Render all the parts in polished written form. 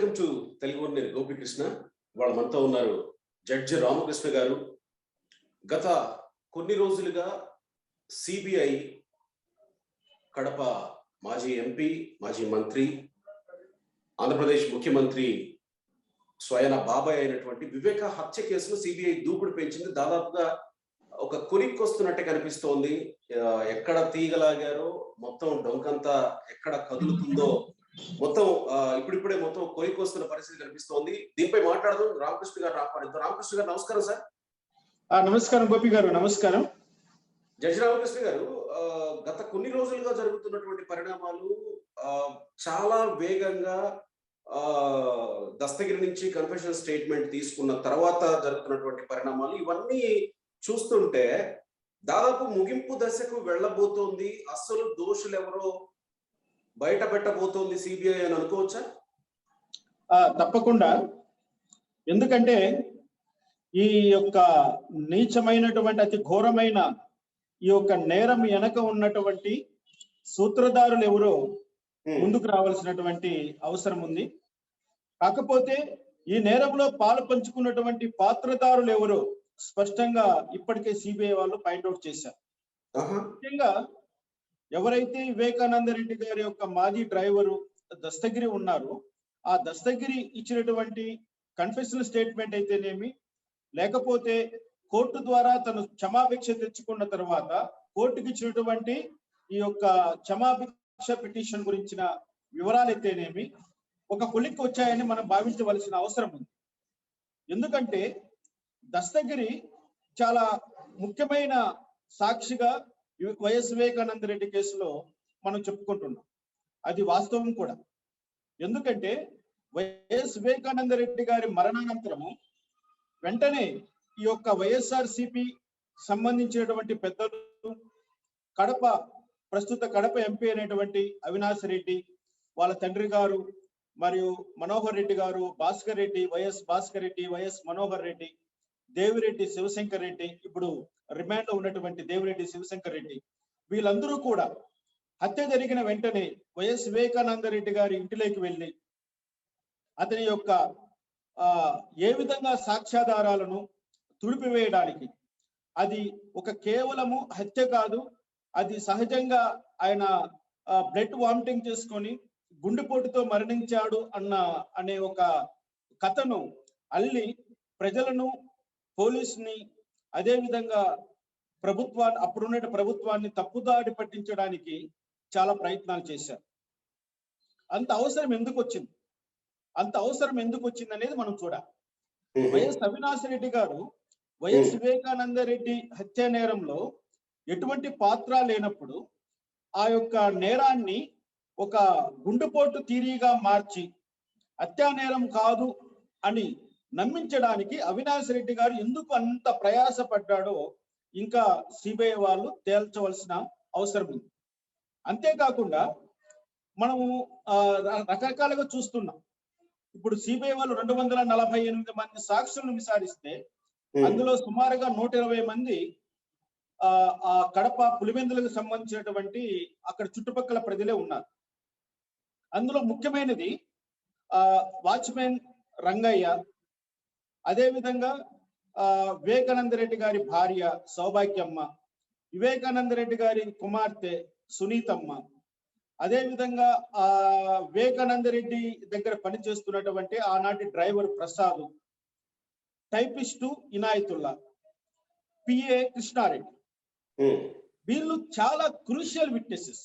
Welcome to Telugu నేను గోపికృష్ణ. వాళ్ళ మనతో ఉన్నారు జడ్జి రామకృష్ణ గారు. గత కొన్ని రోజులుగా సిబిఐ కడప మాజీ ఎంపీ, మాజీ మంత్రి, ఆంధ్రప్రదేశ్ ముఖ్యమంత్రి స్వయన బాబాయ్ అయినటువంటి వివేక హత్య కేసును సిబిఐ దూకుడు పెంచింది. దాదాపుగా ఒక కొరిక్కొస్తున్నట్టే కనిపిస్తోంది. ఎక్కడ తీగలాగారో మొత్తం డొంకంతా ఎక్కడ కదులుతుందో మొత్తం ఇప్పుడిప్పుడే మొత్తం కొరికొస్తున్న పరిస్థితి కనిపిస్తోంది. దీనిపై మాట్లాడదాం. రామకృష్ణ గారు ఆహ్వానిద్దాం. రామకృష్ణ గారు నమస్కారం సార్. నమస్కారం గోపి గారు. నమస్కారం. జడ్జి రామకృష్ణ గారు, గత కొన్ని రోజులుగా జరుగుతున్నటువంటి పరిణామాలు చాలా వేగంగా దస్తగిరి నుంచి కన్ఫెషన్ స్టేట్మెంట్ తీసుకున్న తర్వాత జరుగుతున్నటువంటి పరిణామాలు ఇవన్నీ చూస్తుంటే దాదాపు ముగింపు దశకు వెళ్ళబోతోంది. అసలు దోషులు ఎవరో బయట పెట్టబోతోంది సిబిఐ అని అనుకోవచ్చా? తప్పకుండా. ఎందుకంటే ఈ యొక్క నీచమైనటువంటి అతి ఘోరమైన ఈ యొక్క నేరం వెనక ఉన్నటువంటి సూత్రధారులు ఎవరో ముందుకు రావాల్సినటువంటి అవసరం ఉంది. కాకపోతే ఈ నేరంలో పాలు పంచుకున్నటువంటి పాత్రధారులు ఎవరో స్పష్టంగా ఇప్పటికే సిబిఐ వాళ్ళు పాయింట్అవుట్ చేశారు. ముఖ్యంగా ఎవరైతే వివేకానంద రెడ్డి గారి యొక్క మాజీ డ్రైవరు దస్తగిరి ఉన్నారో ఆ దస్తగిరి ఇచ్చినటువంటి కన్ఫెషనల్ స్టేట్మెంట్ అయితేనేమి, లేకపోతే కోర్టు ద్వారా తను క్షమాభిక్ష తెచ్చుకున్న తర్వాత కోర్టుకి ఇచ్చినటువంటి ఈ యొక్క క్షమాభిక్ష పిటిషన్ గురించిన వివరాలు అయితేనేమి ఒక కొలిక్కి వచ్చాయని మనం భావించవలసిన అవసరం ఉంది. ఎందుకంటే దస్తగిరి చాలా ముఖ్యమైన సాక్షిగా వైఎస్ వివేకానంద రెడ్డి కేసులో మనం చెప్పుకుంటున్నాం. అది వాస్తవం కూడా. ఎందుకంటే వైఎస్ వివేకానంద రెడ్డి గారి మరణానంతరము వెంటనే ఈ యొక్క వైఎస్ఆర్సిపి సంబంధించినటువంటి పెద్దలు ప్రస్తుత కడప ఎంపీ అయినటువంటి అవినాష్ రెడ్డి, వాళ్ళ తండ్రి గారు మరియు మనోహర్ రెడ్డి గారు, భాస్కర్ రెడ్డి, వైఎస్ భాస్కర్ రెడ్డి, వైఎస్ మనోహర్ రెడ్డి, దేవిరెడ్డి శివశంకర్ రెడ్డి, ఇప్పుడు రిమాండ్ లో ఉన్నటువంటి దేవిరెడ్డి శివశంకర్ రెడ్డి, వీళ్ళందరూ కూడా హత్య జరిగిన వెంటనే వైఎస్ వివేకానంద రెడ్డి గారి ఇంటిలోకి వెళ్ళి అతని యొక్క ఏ విధంగా సాక్ష్యాధారాలను తుడిపివేయడానికి, అది ఒక కేవలము హత్య కాదు, అది సహజంగా ఆయన బ్లడ్ వామిటింగ్ చేసుకొని గుండెపోటుతో మరణించాడు అనే ఒక కథను అల్లి ప్రజలను, పోలీసుని, అదే విధంగా అప్పుడున్న ప్రభుత్వాన్ని తప్పుదారి పట్టించడానికి చాలా ప్రయత్నాలు చేశారు. అంత అవసరం ఎందుకు వచ్చింది అనేది మనం చూడాలి. వైఎస్ అవినాష్ రెడ్డి గారు వైఎస్ వివేకానంద రెడ్డి హత్య నేరంలో ఎటువంటి పాత్ర లేనప్పుడు ఆ యొక్క నేరాన్ని ఒక గుండెపోటు థియరీగా మార్చి హత్యా నేరం కాదు అని నమ్మించడానికి అవినాష్ రెడ్డి గారు ఎందుకు అంత ప్రయాసపడ్డాడో ఇంకా సిబిఐ వాళ్ళు తేల్చవలసిన అవసరం ఉంది. అంతేకాకుండా మనము రకరకాలుగా చూస్తున్నాం. ఇప్పుడు సిబిఐ వాళ్ళు 248 మంది సాక్షులను విచారిస్తే అందులో సుమారుగా 120 మంది ఆ కడప పులివెందులకు సంబంధించినటువంటి అక్కడ చుట్టుపక్కల ప్రజలే ఉన్నారు. అందులో ముఖ్యమైనది వాచ్మెన్ రంగయ్య, అదే విధంగా వివేకానంద రెడ్డి గారి భార్య సౌభాగ్యమ్మ, వివేకానంద రెడ్డి గారి కుమార్తె సునీతమ్మ, అదే విధంగా వివేకానంద రెడ్డి దగ్గర పనిచేస్తున్నటువంటి ఆనాటి driver Prasad, typist Inayatullah, PA Krishna Reddy, వీళ్ళు చాలా క్రూషియల్ విట్నెసెస్.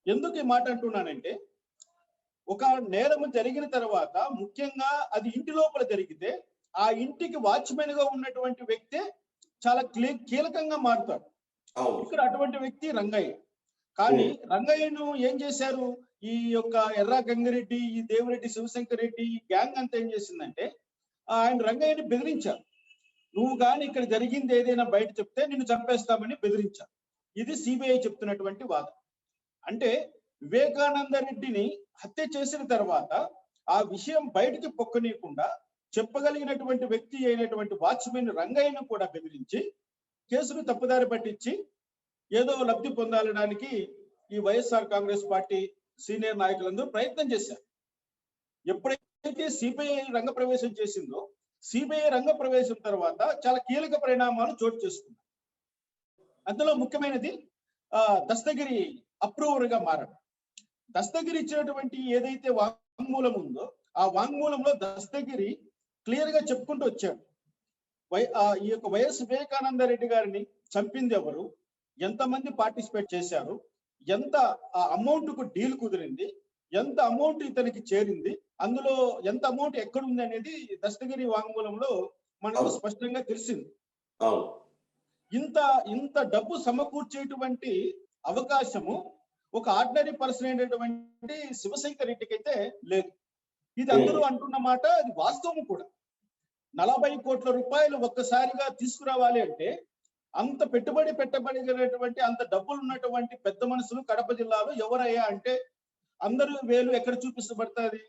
ఎందుకు ఈ మాట అంటున్నానంటే, ఒక నేరం జరిగిన తర్వాత ముఖ్యంగా అది ఇంటి లోపల జరిగితే ఆ ఇంటికి వాచ్మెన్ గా ఉన్నటువంటి వ్యక్తే చాలా కీలకంగా మారుతాడు. ఇక్కడ అటువంటి వ్యక్తి రంగయ్య. కానీ రంగయ్యను ఏం చేశారు, ఈ యొక్క ఎర్రా గంగిరెడ్డి, ఈ దేవిరెడ్డి శివశంకర్ రెడ్డి, ఈ గ్యాంగ్ అంతా ఏం చేసిందంటే ఆయన రంగయ్యని బెదిరించారు. నువ్వు కానీ ఇక్కడ జరిగింది ఏదైనా బయట చెప్తే నిన్ను చంపేస్తామని బెదిరించారు. ఇది సిబిఐ చెప్తున్నటువంటి వాదన. అంటే వివేకానంద రెడ్డిని హత్య చేసిన తర్వాత ఆ విషయం బయటికి పొక్కనీయకుండా చెప్పగలిగినటువంటి వ్యక్తి అయినటువంటి వాచ్మెన్ రంగయ్యను కూడా బెదిరించి కేసును తప్పుదారి పట్టించి ఏదో లబ్ధి పొందాలడానికి ఈ వైఎస్ఆర్ కాంగ్రెస్ పార్టీ సీనియర్ నాయకులందరూ ప్రయత్నం చేశారు. ఎప్పుడైతే ఎప్పుడైతే సిబిఐ రంగప్రవేశం చేసిందో, సిబిఐ రంగప్రవేశం తర్వాత చాలా కీలక పరిణామాలు చోటు చేసుకున్నాయి. అందులో ముఖ్యమైనది దస్తగిరి అప్రూవర్ గా మారడం. దస్తగిరి ఇచ్చినటువంటి ఏదైతే వాంగ్మూలం ఉందో, ఆ వాంగ్మూలంలో దస్తగిరి క్లియర్ గా చెప్పుకుంటూ వచ్చాడు. ఈ యొక్క వైఎస్ వివేకానంద రెడ్డి గారిని చంపింది ఎవరు, ఎంతమంది పార్టిసిపేట్ చేశారు, ఎంత అమౌంట్ కు డీల్ కుదిరింది, ఎంత అమౌంట్ ఇతనికి చేరింది, అందులో ఎంత అమౌంట్ ఎక్కడుంది అనేది దస్తగిరి వాంగ్మూలంలో మనకు స్పష్టంగా తెలిసింది. ఇంత డబ్బు సమకూర్చేటువంటి అవకాశము ఒక ఆర్డినరీ పర్సన్ అయినటువంటి శివశంకర్ రెడ్డికి అయితే లేదు. ఇది అందరూ అంటున్న మాట, అది వాస్తవం కూడా. 40 కోట్ల రూపాయలు ఒక్కసారిగా తీసుకురావాలి అంటే అంత పెట్టుబడి పెట్టబడినటువంటి, అంత డబ్బులు ఉన్నటువంటి పెద్ద మనుషులు కడప జిల్లాలో ఎవరయ్యా అంటే అందరూ వేలు ఎక్కడ చూపించబడుతుంది?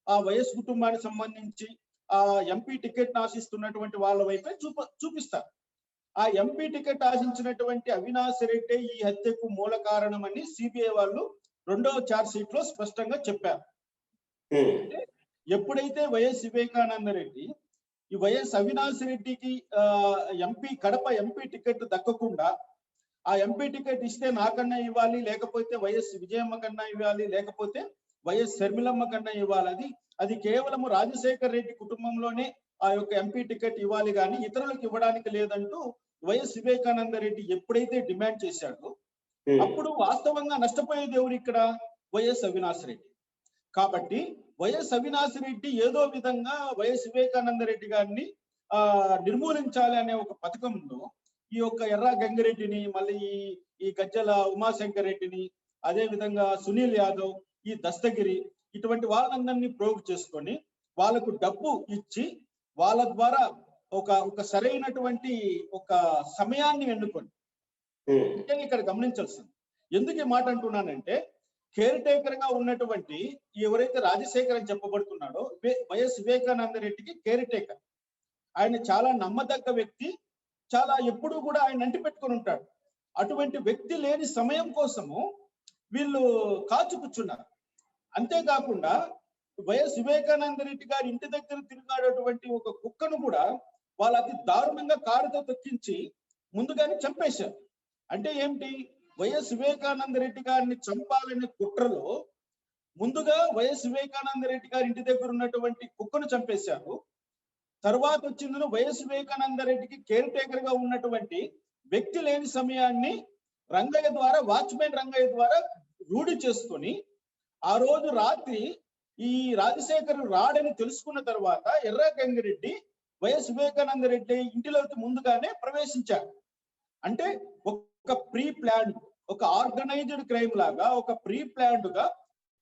ఆ వైఎస్ కుటుంబానికి సంబంధించి ఆ ఎంపీ టికెట్ ఆశిస్తున్నటువంటి వాళ్ళ వైపే చూపిస్తారు. ఆ ఎంపీ టికెట్ ఆశించినటువంటి అవినాష్ రెడ్డి ఈ హత్యకు మూల కారణమని సిబిఐ వాళ్ళు 2వ ఛార్జ్ షీట్ లో స్పష్టంగా చెప్పారు. ఎప్పుడైతే వైఎస్ వివేకానంద రెడ్డి ఈ వైఎస్ అవినాష్ రెడ్డికి కడప ఎంపీ టికెట్ దక్కకుండా, ఆ ఎంపీ టికెట్ ఇస్తే నాకన్నా ఇవ్వాలి, లేకపోతే వైఎస్ విజయమ్మ కన్నా ఇవ్వాలి, లేకపోతే వైఎస్ షర్మిలమ్మ కన్నా ఇవ్వాలి, అది కేవలం రాజశేఖర్ రెడ్డి కుటుంబంలోనే ఆ యొక్క ఎంపీ టికెట్ ఇవ్వాలి కానీ ఇతరులకు ఇవ్వడానికి లేదంటూ వైఎస్ వివేకానంద రెడ్డి ఎప్పుడైతే డిమాండ్ చేశాడో, అప్పుడు వాస్తవంగా నష్టపోయేది ఎవరు ఇక్కడ? వైఎస్ అవినాష్ రెడ్డి. కాబట్టి వైఎస్ అవినాష్ రెడ్డి ఏదో విధంగా వైఎస్ వివేకానంద రెడ్డి గారిని నిర్మూలించాలి అనే ఒక పథకంలో ఈ యొక్క ఎర్ర గంగిరెడ్డిని, మళ్ళీ ఈ గజ్జల ఉమాశంకర్ రెడ్డిని, అదే విధంగా సునీల్ యాదవ్, ఈ దస్తగిరి, ఇటువంటి వాళ్ళందరినీ ప్రోగ్ చేసుకొని వాళ్ళకు డబ్బు ఇచ్చి వాళ్ళ ద్వారా ఒక సరైనటువంటి ఒక సమయాన్ని ఎన్నుకొని, ఇక్కడ గమనించాల్సింది. ఎందుకు ఈ మాట అంటున్నానంటే, కేర్ టేకర్ గా ఉన్నటువంటి ఎవరైతే రాజశేఖర్ అని చెప్పబడుతున్నాడో వైఎస్ వివేకానంద రెడ్డికి కేర్ టేకర్. ఆయన చాలా నమ్మదగ్గ వ్యక్తి, చాలా ఎప్పుడు కూడా ఆయన అంటి పెట్టుకొని ఉంటాడు. అటువంటి వ్యక్తి లేని సమయం కోసము వీళ్ళు కాచు కూర్చున్నారు. అంతేకాకుండా వైఎస్ వివేకానంద రెడ్డి గారి ఇంటి దగ్గర తిరిగాడటువంటి ఒక కుక్కను కూడా వాళ్ళు అతి దారుణంగా కారుతో తొక్కించి ముందుగానే చంపేశారు. అంటే ఏమిటి? వైఎస్ వివేకానంద రెడ్డి గారిని చంపాలనే కుట్రలో ముందుగా వైఎస్ వివేకానంద రెడ్డి గారి ఇంటి దగ్గర ఉన్నటువంటి కుక్కను చంపేశారు. తర్వాత వచ్చిందని వైఎస్ వివేకానంద రెడ్డికి కేర్ టేకర్ గా ఉన్నటువంటి వ్యక్తి లేని సమయాన్ని రంగయ్య ద్వారా, వాచ్మెన్ రంగయ్య ద్వారా రూఢి చేసుకొని ఆ రోజు రాత్రి ఈ రాజశేఖర్ రాడని తెలుసుకున్న తర్వాత ఎర్ర గంగిరెడ్డి వైఎస్ వివేకానంద రెడ్డి ఇంటిలోకి ముందుగానే ప్రవేశించారు. అంటే ఒక ప్రీ ప్లాన్, ఒక ఆర్గనైజ్డ్ క్రైమ్ లాగా, ఒక ప్రీ ప్లాన్డ్ గా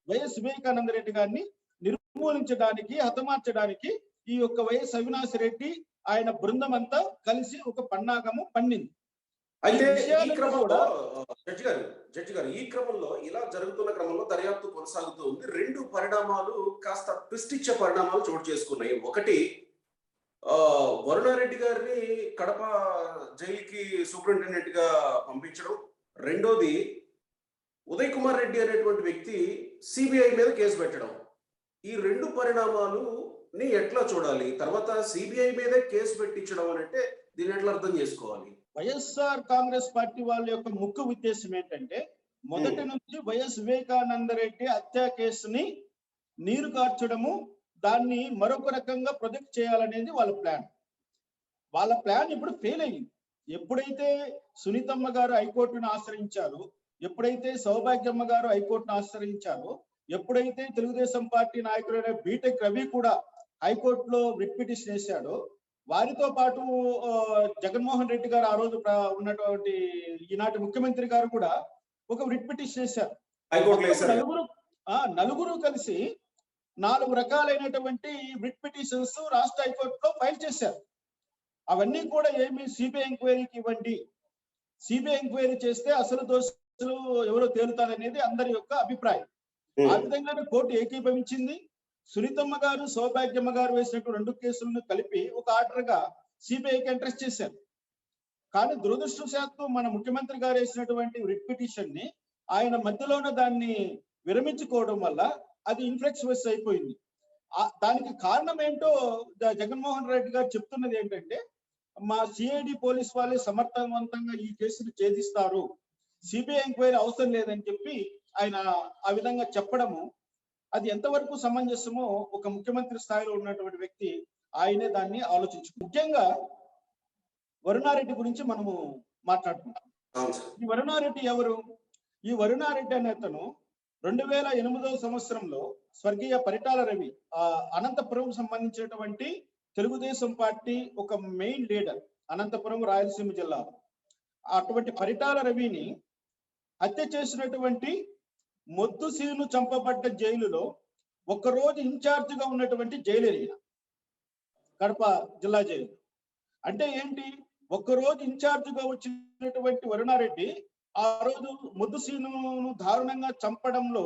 వైఎస్ వివేకానంద రెడ్డి గారిని నిర్మూలించడానికి, హతమార్చడానికి ఈ యొక్క వైఎస్ అవినాష్ రెడ్డి ఆయన బృందం అంతా కలిసి ఒక పన్నాగము పన్నింది. అయితే ఈ క్రమంలో జడ్జి గారు ఈ క్రమంలో ఇలా జరుగుతున్న క్రమంలో దర్యాప్తు కొనసాగుతూ ఉంది. 2 పరిణామాలు కాస్త ట్విస్ట్ ఇచ్చే పరిణామాలు చోటు చేసుకున్నాయి. ఒకటి, వరుణారెడ్డి గారిని కడప జైలుకి సూపరింటెండెంట్ గా పంపించడం. రెండోది, ఉదయ్ కుమార్ రెడ్డి అనేటువంటి వ్యక్తి సిబిఐ మీద కేసు పెట్టడం. ఈ 2 పరిణామాలుని ఎట్లా చూడాలి? తర్వాత సిబిఐ మీద కేసు పెట్టించడం అని అంటే దీన్ని ఎట్లా అర్థం చేసుకోవాలి? వైఎస్ఆర్ కాంగ్రెస్ పార్టీ వాళ్ళ యొక్క ముఖ్య ఉద్దేశం ఏంటంటే, మొదటి నుంచి వైఎస్ వివేకానంద రెడ్డి హత్య కేసుని నీరు కార్చడము, దాన్ని మరొక రకంగా ప్రొజెక్ట్ చేయాలనేది వాళ్ళ ప్లాన్. వాళ్ళ ప్లాన్ ఇప్పుడు ఫెయిల్ అయ్యింది. ఎప్పుడైతే సునీతమ్మ గారు హైకోర్టును ఆశ్రయించారో, ఎప్పుడైతే సౌభాగ్యమ్మ గారు హైకోర్టును ఆశ్రయించారో, ఎప్పుడైతే తెలుగుదేశం పార్టీ నాయకుడైన బీటెక్ రవి కూడా హైకోర్టులో రిట్ పిటిషన్ వేశాడో, వారితో పాటు జగన్మోహన్ రెడ్డి గారు ఆ రోజు ఉన్నటువంటి ఈనాటి ముఖ్యమంత్రి గారు కూడా ఒక రిట్ పిటిషన్ వేశారు. నలుగురు కలిసి 4 రకాలైనటువంటి రిట్ పిటిషన్స్ రాష్ట్ర హైకోర్టులో ఫైల్ చేశారు. అవన్నీ కూడా ఏమి సిబిఐ ఎంక్వైరీకి ఇవ్వండి, సిబిఐ ఎంక్వైరీ చేస్తే అసలు దోషులు ఎవరో తేలుతారనేది అందరి యొక్క అభిప్రాయం. ఆ విధంగానే కోర్టు ఏకీభవించింది. సునీతమ్మ గారు, సౌభాగ్యమ్మ గారు వేసినట్టు 2 కేసులను కలిపి ఒక ఆర్డర్ గా సిబిఐకి ఎంట్రెస్ట్ చేశారు. కానీ దురదృష్టవశాత్తు మన ముఖ్యమంత్రి గారు వేసినటువంటి రిట్ పిటిషన్ ని ఆయన మధ్యలోనే దాన్ని విరమించుకోవడం వల్ల అది ఇన్ఫ్లెక్చువస్ అయిపోయింది. దానికి కారణం ఏంటో జగన్మోహన్ రెడ్డి గారు చెప్తున్నది ఏంటంటే, మా సిఐడి పోలీస్ వాళ్ళే సమర్థవంతంగా ఈ కేసును ఛేదిస్తారు, సిబిఐ ఎంక్వైరీ అవసరం లేదని చెప్పి ఆయన ఆ విధంగా చెప్పడము, అది ఎంతవరకు సమంజసమో ఒక ముఖ్యమంత్రి స్థాయిలో ఉన్నటువంటి వ్యక్తి ఆయనే దాన్ని ఆలోచించు. ముఖ్యంగా వరుణారెడ్డి గురించి మనము మాట్లాడుకుంటాం. ఈ వరుణారెడ్డి ఎవరు? ఈ వరుణారెడ్డి అనే అతను 2008వ సంవత్సరంలో స్వర్గీయ పరిటాల రవి అనంతపురం సంబంధించినటువంటి తెలుగుదేశం పార్టీ ఒక మెయిన్ లీడర్, అనంతపురం రాయలసీమ జిల్లా, అటువంటి పరిటాల రవిని హత్య చేసినటువంటి మొద్దుసీను చంపబడ్డ జైలులో ఒక్కరోజు ఇన్ఛార్జ్ గా ఉన్నటువంటి జైలు ఏరియా కడప జిల్లా జైలు. అంటే ఏంటి, ఒక్కరోజు ఇన్ఛార్జ్ గా వచ్చినటువంటి వరుణారెడ్డి ఆ రోజు మొద్దుసీనును దారుణంగా చంపడంలో,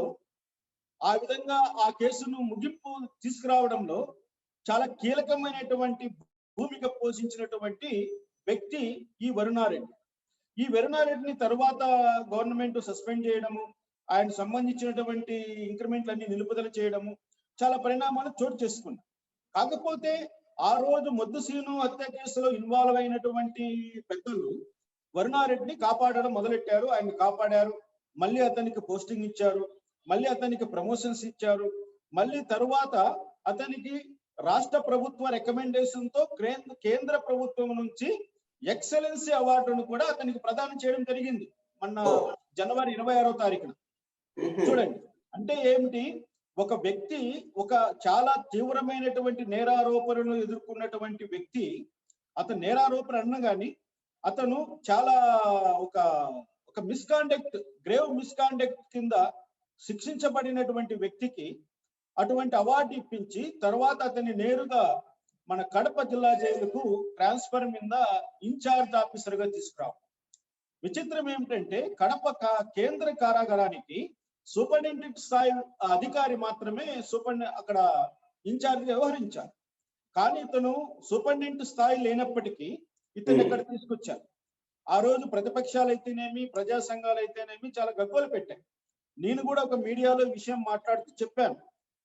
ఆ విధంగా ఆ కేసును ముగింపు తీసుకురావడంలో చాలా కీలకమైనటువంటి భూమిక పోషించినటువంటి వ్యక్తి ఈ వరుణారెడ్డి. ఈ వరుణారెడ్డిని తర్వాత గవర్నమెంట్ సస్పెండ్ చేయడము, ఆయన సంబంధించినటువంటి ఇంక్రిమెంట్లన్నీ నిలుపుదల చేయడము, చాలా పరిణామాలు చోటు చేసుకున్నాయి. కాకపోతే ఆ రోజు మొద్దుసీను హత్య కేసులో ఇన్వాల్వ్ అయినటువంటి పెద్దలు వరుణారెడ్డిని కాపాడడం మొదలెట్టారు. ఆయన కాపాడారు, మళ్ళీ అతనికి పోస్టింగ్ ఇచ్చారు, మళ్ళీ అతనికి ప్రమోషన్స్ ఇచ్చారు, మళ్ళీ తరువాత అతనికి రాష్ట్ర ప్రభుత్వ రికమెండేషన్ తో కేంద్ర ప్రభుత్వం నుంచి ఎక్సలెన్సీ అవార్డును కూడా అతనికి ప్రదానం చేయడం జరిగింది మొన్న జనవరి 26వ తారీఖున. చూడండి, అంటే ఏమిటి, ఒక వ్యక్తి ఒక చాలా తీవ్రమైనటువంటి నేరారోపణలు ఎదుర్కొన్నటువంటి వ్యక్తి, అతను నేరారోపణ అన్న గాని అతను చాలా ఒక మిస్కాండక్ట్, గ్రేవ్ మిస్కాండక్ట్ కింద శిక్షించబడినటువంటి వ్యక్తికి అటువంటి అవార్డు ఇప్పించి తర్వాత అతన్ని నేరుగా మన కడప జిల్లా జైలుకు ట్రాన్స్ఫర్ మీద ఇన్ఛార్జ్ ఆఫీసర్ గా తీసుకురావు. విచిత్రం ఏమిటంటే, కడప కేంద్ర కారాగారానికి సూపరింటెండెంట్ స్థాయి అధికారి మాత్రమే అక్కడ ఇన్ఛార్జ్ వ్యవహరించారు. కానీ ఇతను సూపరింటెండెంట్ స్థాయి లేనప్పటికీ ఇతను ఎక్కడ తీసుకొచ్చారు. ఆ రోజు ప్రతిపక్షాలు అయితేనేమి, ప్రజా సంఘాలు అయితేనేమి చాలా గగ్గోలు పెట్టాయి. నేను కూడా ఒక మీడియాలో విషయం మాట్లాడుతూ చెప్పాను,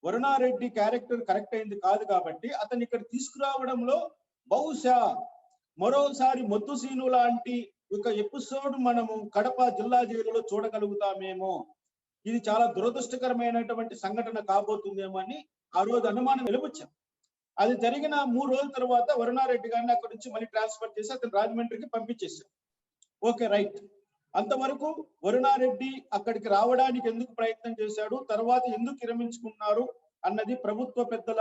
వరుణారెడ్డి క్యారెక్టర్ కరెక్ట్ అయింది కాదు కాబట్టి అతను ఇక్కడ తీసుకురావడంలో బహుశా మరోసారి మొద్దుసీను లాంటి ఒక ఎపిసోడ్ మనము కడప జిల్లా జైలులో చూడగలుగుతామేమో, ఇది చాలా దురదృష్టకరమైనటువంటి సంఘటన కాబోతుందేమో అని ఆ రోజు అనుమానం వెలువచ్చాం. అది జరిగిన 3 రోజుల తర్వాత వరుణారెడ్డి గారిని అక్కడి నుంచి మళ్ళీ ట్రాన్స్ఫర్ చేసి అతను రాజమండ్రికి పంపించేశారు. Okay, right. అంతవరకు వరుణారెడ్డి అక్కడికి రావడానికి ఎందుకు ప్రయత్నం చేశాడు, తర్వాత ఎందుకు విరమించుకున్నారు అన్నది ప్రభుత్వ పెద్దల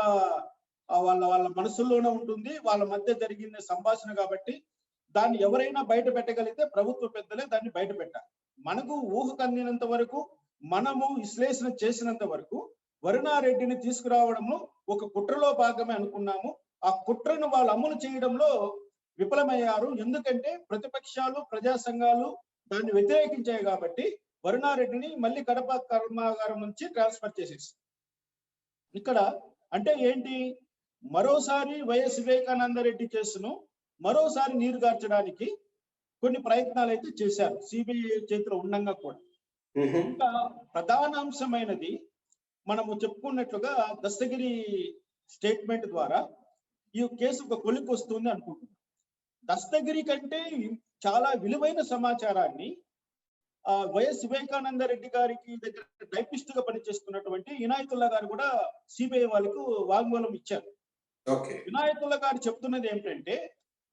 వాళ్ళ మనసుల్లోనే ఉంటుంది, వాళ్ళ మధ్య జరిగిన సంభాషణ కాబట్టి దాన్ని ఎవరైనా బయట పెట్టగలిగితే ప్రభుత్వ పెద్దలే దాన్ని బయట పెట్టాలి. మనకు ఊహకు అందినంత వరకు, మనము విశ్లేషణ చేసినంత వరకు వరుణారెడ్డిని తీసుకురావడంలో ఒక కుట్రలో భాగమే అనుకున్నాము. ఆ కుట్రను వాళ్ళు అమలు చేయడంలో విఫలమయ్యారు. ఎందుకంటే ప్రతిపక్షాలు, ప్రజా సంఘాలు దాన్ని వ్యతిరేకించాయి కాబట్టి వరుణారెడ్డిని మళ్ళీ కడప కర్మాగారం నుంచి ట్రాన్స్ఫర్ చేసేసి, ఇక్కడ అంటే ఏంటి, మరోసారి వైఎస్ వివేకానందరెడ్డి కేసును మరోసారి నీరుగార్చడానికి కొన్ని ప్రయత్నాలు అయితే చేశారు సిబిఐ చేతిలో ఉండంగా కూడా. ఇంకా ప్రధాన అంశమైనది మనము చెప్పుకున్నట్లుగా దస్తగిరి స్టేట్మెంట్ ద్వారా ఈ కేసు ఒక కొలికి వస్తుంది అనుకుంటున్నాం. దస్తగిరి కంటే చాలా విలువైన సమాచారాన్ని వైఎస్ వివేకానంద రెడ్డి గారికి దగ్గర టైపిస్ట్ గా పనిచేస్తున్నటువంటి ఇనాయతుల్లా గారు కూడా సిబిఐ వాళ్ళకు వాంగ్మూలం ఇచ్చారు. ఇనాయతుల్లా గారు చెప్తున్నది ఏమిటంటే,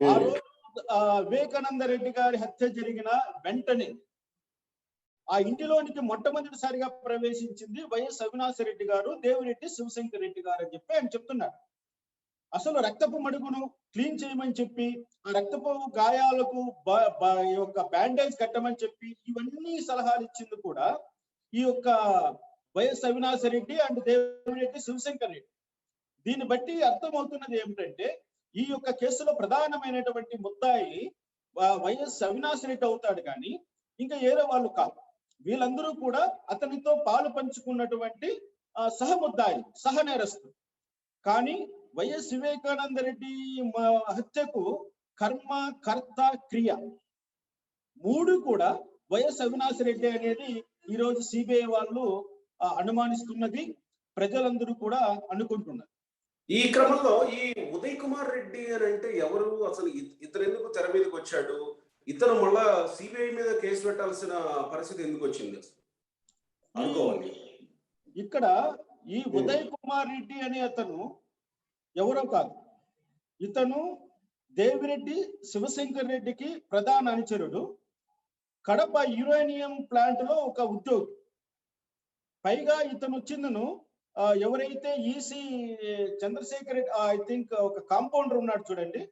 ఆ రోజు వివేకానంద రెడ్డి గారి హత్య జరిగిన వెంటనే ఆ ఇంటిలోనికి మొట్టమొదటిసారిగా ప్రవేశించింది వైఎస్ అవినాష్ రెడ్డి గారు, దేవిరెడ్డి శివశంకర్ రెడ్డి గారు అని చెప్పి ఆయన చెప్తున్నారు. అసలు రక్తపు మడుగును క్లీన్ చేయమని చెప్పి, ఆ రక్తపు గాయాలకు బ్యాండేజ్ కట్టమని చెప్పి ఇవన్నీ సలహాలు ఇచ్చింది కూడా ఈ యొక్క వైఎస్ అవినాష్ రెడ్డి అండ్ దేవిరెడ్డి శివశంకర్ రెడ్డి. దీన్ని బట్టి అర్థమవుతున్నది ఏమిటంటే, ఈ యొక్క కేసులో ప్రధానమైనటువంటి ముద్దాయి వైఎస్ అవినాష్ రెడ్డి అవుతాడు కానీ ఇంకా ఏదో వాళ్ళు కాదు. వీళ్ళందరూ కూడా అతనితో పాలు పంచుకున్నటువంటి సహ ముద్దాయి, సహ నేరస్తులు. కానీ వైఎస్ వివేకానంద రెడ్డి హత్యకు కర్మ, కర్త, క్రియ 3 కూడా వైఎస్ అవినాష్ రెడ్డి అనేది ఈ రోజు సిబిఐ వాళ్ళు అనుమానిస్తున్నది, ప్రజలందరూ కూడా అనుకుంటున్నారు. ఈ క్రమంలో ఈ ఉదయ్ కుమార్ రెడ్డి అని అంటే ఎవరు? అసలు ఇతను ఎందుకు తెర మీదకి వచ్చాడు? ఇతను మళ్ళా సిబిఐ మీద కేసు పెట్టాల్సిన పరిస్థితి ఎందుకు వచ్చింది అనుకోవాలి? ఇక్కడ ఈ ఉదయ్ కుమార్ రెడ్డి అనే అతను ఎవరో కాదు. ఇతను దేవిరెడ్డి శివశంకర్ రెడ్డికి ప్రధాన అనుచరుడు. కడప యురేనియం ప్లాంట్ లో ఒక ఉద్యోగి. పైగా ఇతను వచ్చిందను ఎవరైతే EC Chandrasekhar Reddy, I think ఒక కాంపౌండర్ ఉన్నాడు చూడండి,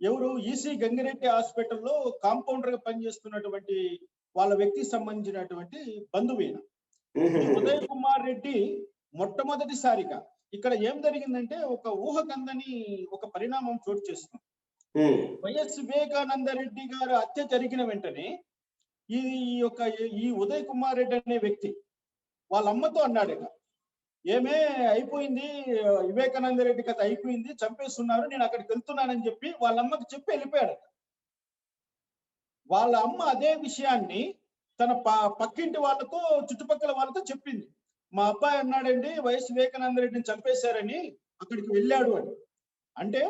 ఎవరు ఈసీ గంగిరెడ్డి హాస్పిటల్లో కాంపౌండర్ గా పనిచేస్తున్నటువంటి వాళ్ళ వ్యక్తికి సంబంధించినటువంటి బంధువైన ఉదయ్ కుమార్ రెడ్డి మొట్టమొదటిసారిగా ఇక్కడ ఏం జరిగిందంటే ఒక ఊహకందని ఒక పరిణామం చోటు చేస్తుంది. వైఎస్ వివేకానంద రెడ్డి గారు హత్య జరిగిన వెంటనే ఈ ఉదయ్ కుమార్ రెడ్డి అనే వ్యక్తి వాళ్ళ అమ్మతో అన్నాడు, ఏమే అయిపోయింది, వివేకానంద రెడ్డి కథ అయిపోయింది, చంపేస్తున్నారు, నేను అక్కడికి వెళ్తున్నానని చెప్పి వాళ్ళ అమ్మకి చెప్పి వెళ్ళిపోయాడు. వాళ్ళ అమ్మ అదే విషయాన్ని తన పక్కింటి వాళ్ళతో చుట్టుపక్కల వాళ్ళతో చెప్పింది. మా అబ్బాయి అన్నాడండి వైఎస్ వివేకానంద రెడ్డిని చంపేశారని, అక్కడికి వెళ్ళాడు అని. అంటే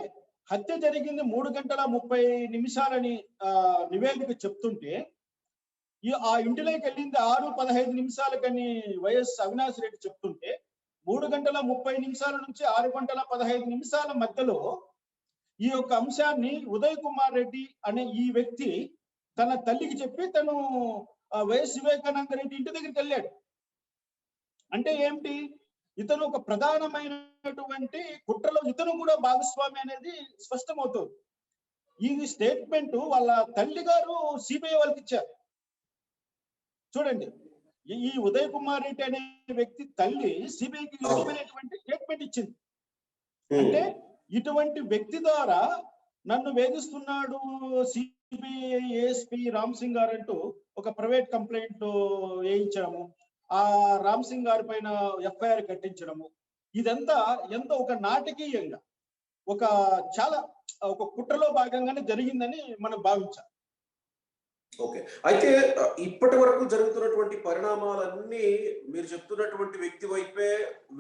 హత్య జరిగింది 3:30 నివేదిక చెప్తుంటే ఆ ఇంటిలోకి వెళ్ళింది 6:15 వైఎస్ అవినాష్ రెడ్డి చెప్తుంటే 3:30 నుంచి 6:15 మధ్యలో ఈ యొక్క అంశాన్ని ఉదయ్ కుమార్ రెడ్డి అనే ఈ వ్యక్తి తన తల్లికి చెప్పి తను వైఎస్ వివేకానంద రెడ్డి ఇంటి దగ్గరికి వెళ్ళాడు. అంటే ఏమిటి, ఇతను ఒక ప్రధానమైనటువంటి కుట్రలో ఇతను కూడా భాగస్వామి అనేది స్పష్టమవుతుంది. ఈ స్టేట్మెంట్ వాళ్ళ తల్లి గారు సిబిఐ వాళ్ళకి ఇచ్చారు. చూడండి, ఈ ఉదయ్ కుమార్ రెడ్డి అనే వ్యక్తి తల్లి సిబిఐకి విధమైనటువంటి స్టేట్మెంట్ ఇచ్చింది. అంటే ఇటువంటి వ్యక్తి ద్వారా నన్ను వేధిస్తున్నాడు సిబిఐ ఏఎస్పీ రామ్ సింగ్ గారు అంటూ ఒక ప్రైవేట్ కంప్లైంట్ వేయించడము, ఆ రామ్ సింగ్ గారి పైన ఎఫ్ఐఆర్ కట్టించడము, ఇదంతా ఎంతో ఒక నాటకీయంగా ఒక కుట్రలో భాగంగానే జరిగిందని మనం భావించాలి. ఓకే, అయితే ఇప్పటి వరకు జరుగుతున్నటువంటి పరిణామాలన్నీ మీరు చెప్తున్నటువంటి వ్యక్తి వైపే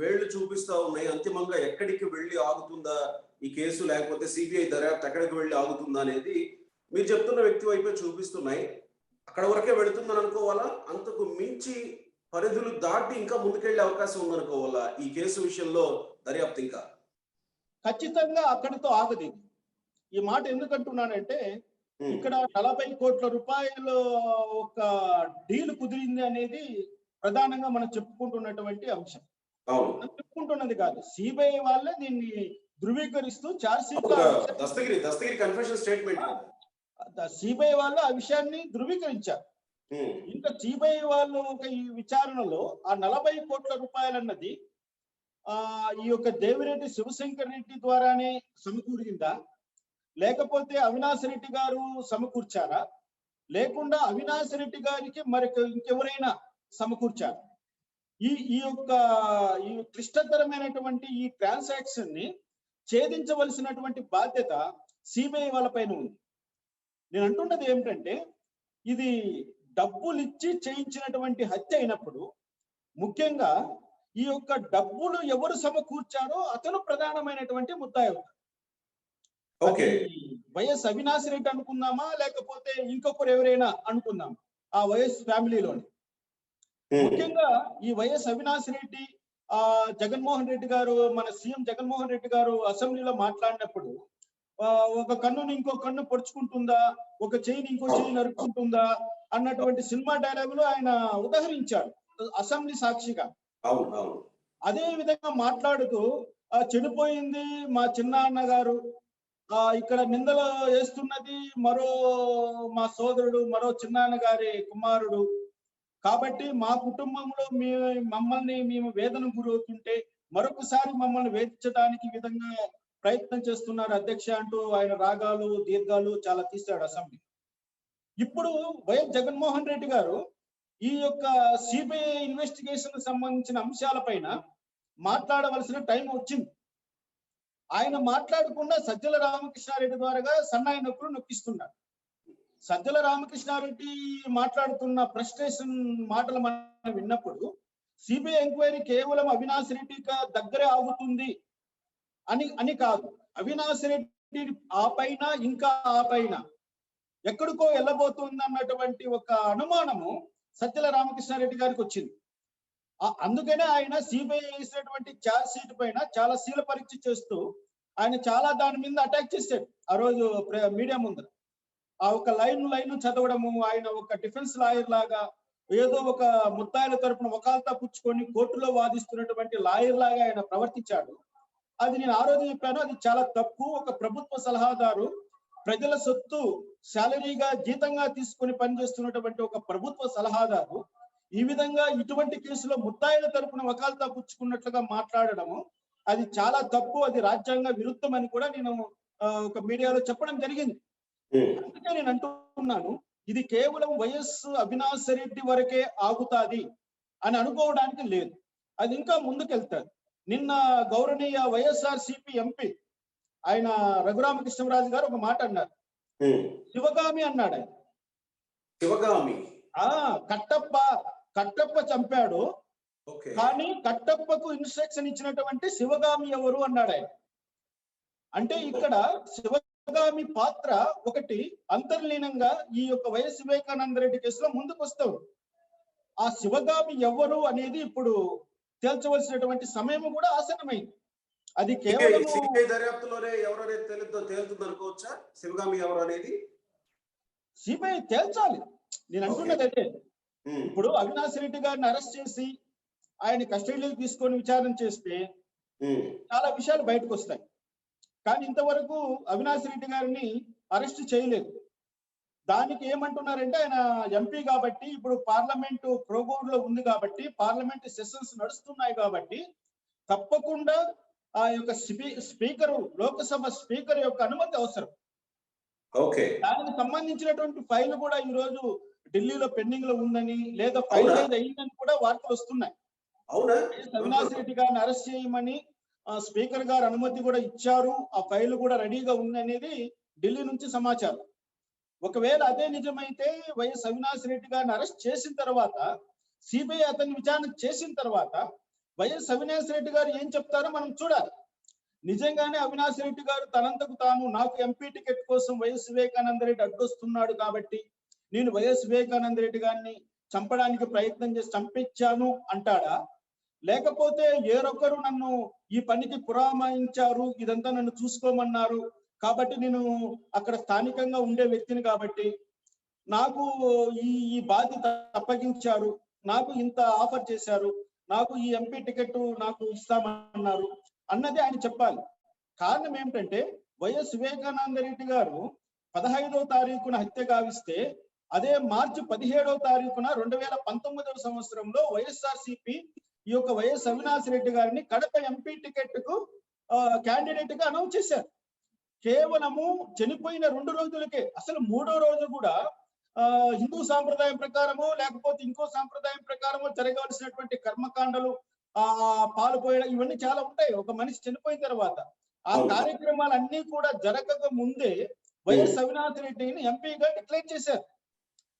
వేళ్లు చూపిస్తా ఉన్నాయి. అంతిమంగా ఎక్కడికి వెళ్ళి ఆగుతుందా ఈ కేసు, లేకపోతే సిబిఐ దర్యాప్తు ఎక్కడికి వెళ్ళి ఆగుతుందా అనేది మీరు చెప్తున్న వ్యక్తి వైపే చూపిస్తున్నాయి. అక్కడ వరకే వెళుతుందని అనుకోవాలా? అంతకు మించి పరిధులు దాటి ఇంకా ముందుకెళ్లే అవకాశం ఉందనుకోవాలా ఈ కేసు విషయంలో దర్యాప్తు? ఇంకా ఖచ్చితంగా అక్కడితో ఆగదు. ఈ మాట ఎందుకంటున్నానంటే ఇక్కడ 40 కోట్ల రూపాయలు ఒక డీల్ కుదిరింది అనేది ప్రధానంగా మనం చెప్పుకుంటున్నటువంటి అంశం. చెప్పుకుంటున్నది కాదు, సిబిఐ వాళ్ళే దీన్ని ధృవీకరిస్తూ సిబిఐ వాళ్ళు ఆ విషయాన్ని ధృవీకరించారు. ఇంకా సిబిఐ వాళ్ళు ఈ విచారణలో ఆ 40 కోట్ల రూపాయలు అన్నది ఈ యొక్క దేవిరెడ్డి శివశంకర్ రెడ్డి ద్వారానే సమకూరిందా, లేకపోతే అవినాష్ రెడ్డి గారు సమకూర్చారా, లేకుండా అవినాష్ రెడ్డి గారికి ఇంకెవరైనా సమకూర్చారా? ఈ క్లిష్టతరమైనటువంటి ఈ ట్రాన్సాక్షన్ ని ఛేదించవలసినటువంటి బాధ్యత సిబిఐ వాళ్ళపైన ఉంది. నేను అంటున్నది ఏమిటంటే, ఇది డబ్బులు ఇచ్చి చేయించినటువంటి హత్య అయినప్పుడు ముఖ్యంగా ఈ యొక్క డబ్బులు ఎవరు సమకూర్చారో అతను ప్రధానమైనటువంటి ముద్దాయి అవుతారు. వైఎస్ అవినాష్ రెడ్డి అనుకుందామా, లేకపోతే ఇంకొకరు ఎవరైనా అనుకుందామా ఆ వైఎస్ ఫ్యామిలీలోని. ముఖ్యంగా ఈ వైఎస్ అవినాష్ రెడ్డి జగన్మోహన్ రెడ్డి గారు, మన సీఎం జగన్మోహన్ రెడ్డి గారు అసెంబ్లీలో మాట్లాడినప్పుడు ఒక కన్నుని ఇంకో కన్ను పొడుచుకుంటుందా, ఒక చెయ్యిని ఇంకో చెయ్యి నరుక్కుంటుందా అన్నటువంటి సినిమా డైలాగులు ఆయన ఉదహరించాడు అసెంబ్లీ సాక్షిగా. అదే విధంగా మాట్లాడుతూ చనిపోయింది మా చిన్నాన్న గారు, ఇక్కడ నిందలు వేస్తున్నది మా సోదరుడు, మరో చిన్నాన్న గారి కుమారుడు, కాబట్టి మా కుటుంబంలో మేము వేదన గురవుతుంటే మరొకసారి మమ్మల్ని వేధించడానికి విధంగా ప్రయత్నం చేస్తున్నారు అధ్యక్ష అంటూ ఆయన రాగాలు దీర్ఘాలు చాలా తీశాడు అసెంబ్లీ. ఇప్పుడు వైఎస్ జగన్మోహన్ రెడ్డి గారు ఈ యొక్క సిబిఐ ఇన్వెస్టిగేషన్ సంబంధించిన అంశాలపైన మాట్లాడవలసిన టైం వచ్చింది. ఆయన మాట్లాడకుండా సజ్జల రామకృష్ణారెడ్డి ద్వారా సన్నాయి నొక్కులు నొక్కిస్తున్నారు. సజ్జల రామకృష్ణారెడ్డి మాట్లాడుతున్న ఫ్రస్ట్రేషన్ మాటలు మనం విన్నప్పుడు సిబిఐ ఎంక్వైరీ కేవలం అవినాష్ రెడ్డి దగ్గరే ఆగుతుంది అని కాదు. అవినాష్ రెడ్డి ఆ పైన ఇంకా ఆ పైన ఎక్కడికో వెళ్ళబోతుంది అన్నటువంటి ఒక అనుమానము సజ్జల రామకృష్ణారెడ్డి గారికి వచ్చింది. అందుకనే ఆయన సిబిఐ వేసినటువంటి ఛార్జ్ షీట్ పైన చాలా శీల పరీక్ష చేస్తూ ఆయన చాలా దాని మీద అటాక్ చేశాడు ఆ రోజు మీడియా ముందర. ఆ ఒక లైన్ చదవడము, ఆయన ఒక డిఫెన్స్ లాయర్ లాగా ఏదో ఒక ముద్దాయిల తరపున వకాల్తా పుచ్చుకొని కోర్టులో వాదిస్తున్నటువంటి లాయర్ లాగా ఆయన ప్రవర్తించాడు. అది నేను ఆ రోజు చెప్పాను, అది చాలా తప్పు. ఒక ప్రభుత్వ సలహాదారు ప్రజల సొత్తు శాలరీగా జీతంగా తీసుకొని పనిచేస్తున్నటువంటి ఒక ప్రభుత్వ సలహాదారు ఈ విధంగా ఇటువంటి కేసులో ముద్దాయిల తరపున వకాల్తా పుచ్చుకున్నట్లుగా మాట్లాడడము అది చాలా తప్పు, అది రాజ్యాంగ విరుద్ధం అని కూడా నేను ఒక మీడియాలో చెప్పడం జరిగింది. అందుకే నేను అంటున్నాను, ఇది కేవలం వైఎస్ అవినాష్ రెడ్డి వరకే ఆగుతాది అని అనుకోవడానికి లేదు, అది ఇంకా ముందుకెళ్తారు. నిన్న గౌరవనీయ వైఎస్ఆర్సీపీ ఎంపీ ఆయన రఘురామకృష్ణరాజు గారు ఒక మాట అన్నారు, శివగామి అన్నాడు ఆయన. శివగామి కట్టప్ప చంపాడు, కానీ కట్టప్పకు ఇన్స్ట్రక్షన్ ఇచ్చినటువంటి శివగామి ఎవరు అన్నాడు ఆయన. అంటే ఇక్కడ శివగామి పాత్ర ఒకటి అంతర్లీనంగా ఈ యొక్క వైఎస్ వివేకానంద రెడ్డి కేసులో ముందుకు వస్తావు. ఆ శివగామి ఎవరు అనేది ఇప్పుడు తేల్చవలసినటువంటి సమయం కూడా ఆసన్నమైంది. అది కేవలం దర్యాప్తులోనే ఎవరనేది తేలుతుంది అనుకోవచ్చా? శివగామి ఎవరు అనేది సిబిఐ తేల్చాలి. నేను అంటున్నది అదే. ఇప్పుడు అవినాష్ రెడ్డి గారిని అరెస్ట్ చేసి ఆయన కస్టడీలోకి తీసుకొని విచారణ చేస్తే చాలా విషయాలు బయటకు వస్తాయి. కానీ ఇంతవరకు అవినాష్ రెడ్డి గారిని అరెస్ట్ చేయలేదు. దానికి ఏమంటున్నారంటే ఆయన ఎంపీ కాబట్టి, ఇప్పుడు పార్లమెంటు ప్రోగోడ్లో ఉంది కాబట్టి, పార్లమెంట్ సెషన్స్ నడుస్తున్నాయి కాబట్టి తప్పకుండా ఆ యొక్క స్పీకరు, లోకసభ స్పీకర్ యొక్క అనుమతి అవసరం. దానికి సంబంధించినటువంటి ఫైల్ కూడా ఈ రోజు ఢిల్లీలో పెండింగ్ లో ఉందని, లేదా ఫైల్ అయిందని కూడా వార్తలు వస్తున్నాయి. అవినాష్ రెడ్డి గారిని అరెస్ట్ చేయమని స్పీకర్ గారు అనుమతి కూడా ఇచ్చారు, ఆ ఫైల్ కూడా రెడీగా ఉంది అనేది ఢిల్లీ నుంచి సమాచారం. ఒకవేళ అదే నిజమైతే వైఎస్ అవినాష్ రెడ్డి గారిని అరెస్ట్ చేసిన తర్వాత, సిబిఐ అతన్ని విచారణ చేసిన తర్వాత వైఎస్ అవినాష్ రెడ్డి గారు ఏం చెప్తారో మనం చూడాలి. నిజంగానే అవినాష్ రెడ్డి గారు తనంతకు తాను నాకు ఎంపీ టికెట్ కోసం వైఎస్ వివేకానంద రెడ్డి అడ్డొస్తున్నాడు కాబట్టి నేను వైఎస్ వివేకానంద రెడ్డి గారిని చంపడానికి ప్రయత్నం చేసి చంపించాను అంటాడా? లేకపోతే ఏరొకరు నన్ను ఈ పనికి పురామాయించారు, ఇదంతా నన్ను చూసుకోమన్నారు కాబట్టి నేను అక్కడ స్థానికంగా ఉండే వ్యక్తిని కాబట్టి నాకు ఈ బాధ్యత అప్పగించారు, నాకు ఇంత ఆఫర్ చేశారు, నాకు ఈ ఎంపీ టికెట్ నాకు ఇస్తామన్నారు అన్నది ఆయన చెప్పాలి. కారణం ఏమిటంటే వైఎస్ వివేకానంద రెడ్డి గారు 15వ తారీఖున హత్య గావిస్తే అదే మార్చి 17వ తారీఖున 2019వ సంవత్సరంలో వైఎస్ఆర్సీపీ ఈ యొక్క వైఎస్ అవినాష్ రెడ్డి గారిని కడప ఎంపీ టికెట్ కు క్యాండిడేట్ గా అనౌన్స్ చేశారు. కేవలము చనిపోయిన 2 రోజులకే, అసలు 3వ రోజు కూడా హిందూ సాంప్రదాయం ప్రకారము లేకపోతే ఇంకో సాంప్రదాయం ప్రకారము జరగవలసినటువంటి కర్మకాండలు, పాలు పోయడం, ఇవన్నీ చాలా ఉంటాయి ఒక మనిషి చనిపోయిన తర్వాత. ఆ కార్యక్రమాలన్నీ కూడా జరగక ముందే వైఎస్ అవినాష్ రెడ్డిని ఎంపీగా డిక్లేర్ చేశారు.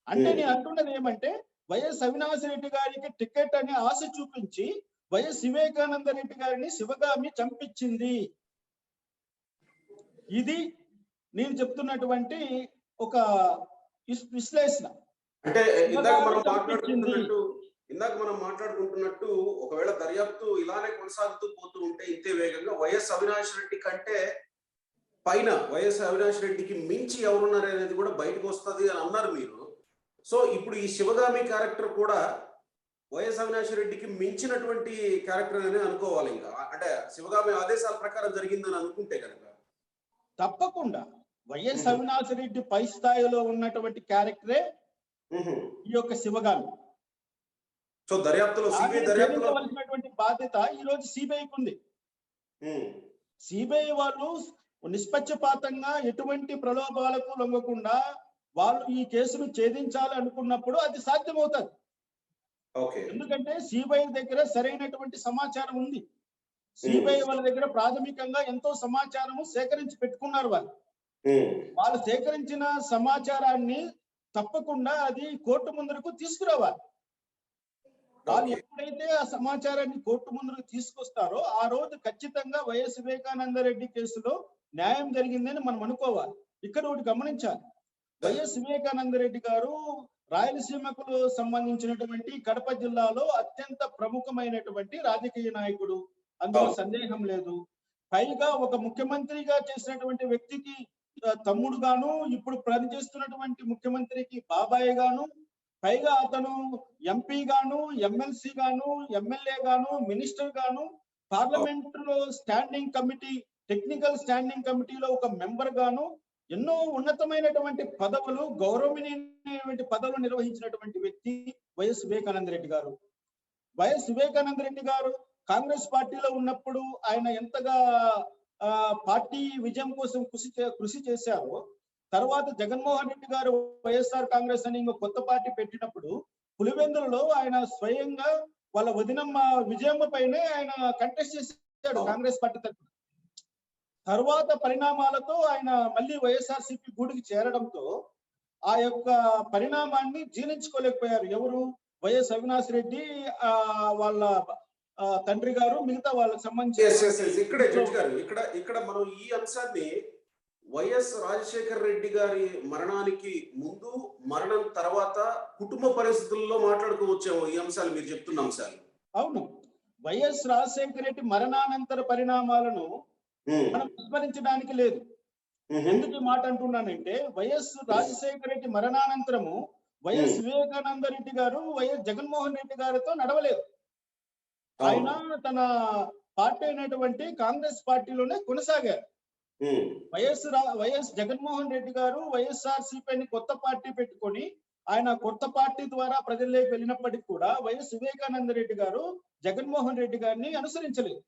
అంటే నేను అంటున్నది ఏమంటే వైఎస్ అవినాష్ రెడ్డి గారికి టికెట్ అనే ఆశ చూపించి వైఎస్ వివేకానంద రెడ్డి గారిని శివగామి చంపించింది. ఇది నేను చెప్తున్నటువంటి ఒక విశ్లేషణ. అంటే ఇందాక మనం మాట్లాడుకుంటున్నట్టు ఒకవేళ దర్యాప్తు ఇలానే కొనసాగుతూ పోతూ ఉంటే ఇంతే వేగంగా వైఎస్ అవినాష్ రెడ్డి కంటే పైన వైఎస్ అవినాష్ రెడ్డికి మించి ఎవరున్నారు అనేది కూడా బయటకు వస్తుంది అని అన్నారు మీరు. సో ఇప్పుడు ఈ శివగామి క్యారెక్టర్ కూడా వైఎస్ అవినాష్ రెడ్డికి మించినటువంటి క్యారెక్టర్ అని అనుకోవాలి. ఇంకా అంటే శివగామి ఆదేశాల ప్రకారం జరిగిందని అనుకుంటే కనుక తప్పకుండా వైఎస్ అవినాష్ రెడ్డి పై స్థాయిలో ఉన్నటువంటి క్యారెక్టరే ఈ యొక్క శివగామి. సో దర్యాప్తులో బాధ్యత ఈ రోజు సిబిఐకి ఉంది. సిబిఐ వాళ్ళు నిష్పక్షపాతంగా ఎటువంటి ప్రలోభాలకు లొంగకుండా వాళ్ళు ఈ కేసును ఛేదించాలి అనుకున్నప్పుడు అది సాధ్యమవుతుంది. ఎందుకంటే సిబిఐ దగ్గర సరైనటువంటి సమాచారం ఉంది. సిబిఐ వాళ్ళ దగ్గర ప్రాథమికంగా ఎంతో సమాచారము సేకరించి పెట్టుకున్నారు. వాళ్ళు సేకరించిన సమాచారాన్ని తప్పకుండా అది కోర్టు ముందరకు తీసుకురావాలి. వాళ్ళు ఎప్పుడైతే ఆ సమాచారాన్ని కోర్టు ముందుకు తీసుకొస్తారో ఆ రోజు ఖచ్చితంగా వైఎస్ వివేకానంద రెడ్డి కేసులో న్యాయం జరిగిందని మనం అనుకోవాలి. ఇక్కడ ఒకటి గమనించాలి, వైఎస్ వివేకానంద రెడ్డి గారు రాయలసీమకు సంబంధించినటువంటి కడప జిల్లాలో అత్యంత ప్రముఖమైనటువంటి రాజకీయ నాయకుడు, అందులో సందేహం లేదు. పైగా ఒక ముఖ్యమంత్రిగా చేసినటువంటి వ్యక్తికి తమ్ముడు గాను, ఇప్పుడు పనిచేస్తున్నటువంటి ముఖ్యమంత్రికి బాబాయ్ గాను, పైగా అతను ఎంపీ గాను, ఎమ్మెల్సీ గాను, ఎమ్మెల్యే గాను, మినిస్టర్ గాను, పార్లమెంట్ లో స్టాండింగ్ కమిటీ, టెక్నికల్ స్టాండింగ్ కమిటీలో ఒక మెంబర్ గాను, ఎన్నో ఉన్నతమైనటువంటి పదవులు, గౌరవనీయమైనటువంటి పదవులు నిర్వహించినటువంటి వ్యక్తి వైఎస్ వివేకానంద రెడ్డి గారు. వైఎస్ వివేకానంద రెడ్డి గారు కాంగ్రెస్ పార్టీలో ఉన్నప్పుడు ఆయన ఎంతగా పార్టీ విజయం కోసం కృషి చేశారో, తర్వాత జగన్మోహన్ రెడ్డి గారు వైఎస్ఆర్ కాంగ్రెస్ అని ఇంకో కొత్త పార్టీ పెట్టినప్పుడు పులివెందులలో ఆయన స్వయంగా వాళ్ళ వదినమ్మ విజయమ్మ పైనే ఆయన కంటెస్ట్ చేశాడు కాంగ్రెస్ పార్టీ తరఫున. తర్వాత పరిణామాలతో ఆయన మళ్ళీ వైఎస్ఆర్సీపీ గూడికి చేరడంతో ఆ యొక్క పరిణామాన్ని జీర్ణించుకోలేకపోయారు ఎవరు, వైఎస్ అవినాష్ రెడ్డి, వాళ్ళ తండ్రి గారు, మిగతా వాళ్ళకి సంబంధించి. ఇక్కడ మనం ఈ అంశాన్ని వైఎస్ రాజశేఖర్ రెడ్డి గారి మరణానికి ముందు, మరణం తర్వాత కుటుంబ పరిస్థితుల్లో మాట్లాడుకోవచ్చేమో ఈ అంశాలు, మీరు చెప్తున్న అంశాలు. అవును, వైఎస్ రాజశేఖర రెడ్డి మరణానంతర పరిణామాలను మనం విస్మరించడానికి లేదు. ఎందుకు ఈ మాట అంటున్నానంటే, వైఎస్ రాజశేఖర రెడ్డి మరణానంతరము వైఎస్ వివేకానంద రెడ్డి గారు వైఎస్ జగన్మోహన్ రెడ్డి గారితో నడవలేదు. ఆయన తన పార్టీ అయినటువంటి కాంగ్రెస్ పార్టీలోనే కొనసాగారు. వైఎస్ జగన్మోహన్ రెడ్డి గారు వైఎస్ఆర్సీపీని కొత్త పార్టీ పెట్టుకొని ఆయన కొత్త పార్టీ ద్వారా ప్రజల్లోకి వెళ్ళినప్పటికీ కూడా వైఎస్ వివేకానంద రెడ్డి గారు జగన్మోహన్ రెడ్డి గారిని అనుసరించలేదు.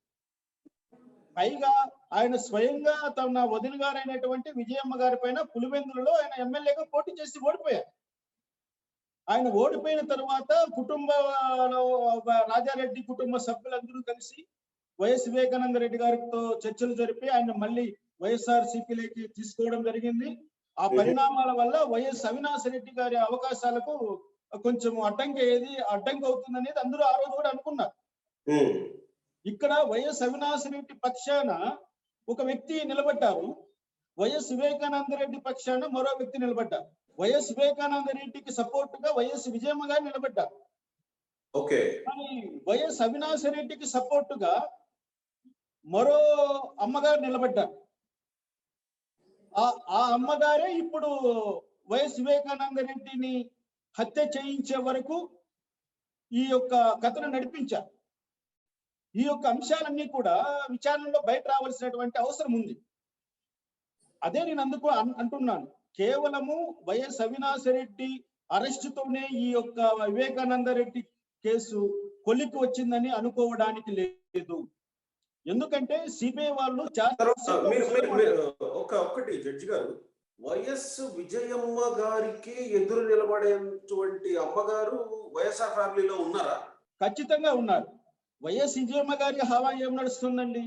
పైగా ఆయన స్వయంగా తన వదిన గారైనటువంటి విజయమ్మ గారి పైన పులివెందులలో ఆయన ఎమ్మెల్యేగా పోటీ చేసి ఓడిపోయారు. ఆయన ఓడిపోయిన తర్వాత రాజారెడ్డి కుటుంబ సభ్యులందరూ కలిసి వైఎస్ వివేకానంద రెడ్డి గారితో చర్చలు జరిపి ఆయన మళ్ళీ వైఎస్ఆర్సీపీలోకి తీసుకోవడం జరిగింది. ఆ పరిణామాల వల్ల వైఎస్ అవినాష్ రెడ్డి గారి అవకాశాలకు కొంచెం అడ్డంకి అవుతుందనేది అందరూ ఆ రోజు కూడా అనుకున్నారు. ఇక్కడ వైఎస్ అవినాష్ రెడ్డి పక్షాన ఒక వ్యక్తి నిలబడ్డారు, వైఎస్ వివేకానంద రెడ్డి పక్షాన మరో వ్యక్తి నిలబడ్డారు. వైఎస్ వివేకానంద రెడ్డికి సపోర్ట్ గా వైఎస్ విజయమ్మ గారు నిలబడ్డారు. కానీ వైఎస్ అవినాష్ రెడ్డికి సపోర్ట్ గా మరో అమ్మగారు నిలబడ్డారు. ఆ అమ్మగారే ఇప్పుడు వైఎస్ వివేకానంద రెడ్డిని హత్య చేయించే వరకు ఈ యొక్క కథను నడిపించారు. ఈ యొక్క అంశాలన్నీ కూడా విచారణలో బయట రావాల్సినటువంటి అవసరం ఉంది. అదే నేను అందుకు అంటున్నాను, కేవలము వైఎస్ అవినాష్ రెడ్డి అరెస్టుతోనే ఈ యొక్క వివేకానంద రెడ్డి కేసు కొలికి వచ్చిందని అనుకోవడానికి లేదు. ఎందుకంటే సిబిఐ వాళ్ళు ఒక్కటి జడ్జి గారు, వైఎస్ విజయమ్మ గారికి ఎదురు నిలబడేటువంటి అమ్మగారు వైఎస్ఆర్ ఫ్యామిలీలో ఉన్నారా? ఖచ్చితంగా ఉన్నారు. వైఎస్ విజయమ్మ గారి హవా ఏం నడుస్తుందండి,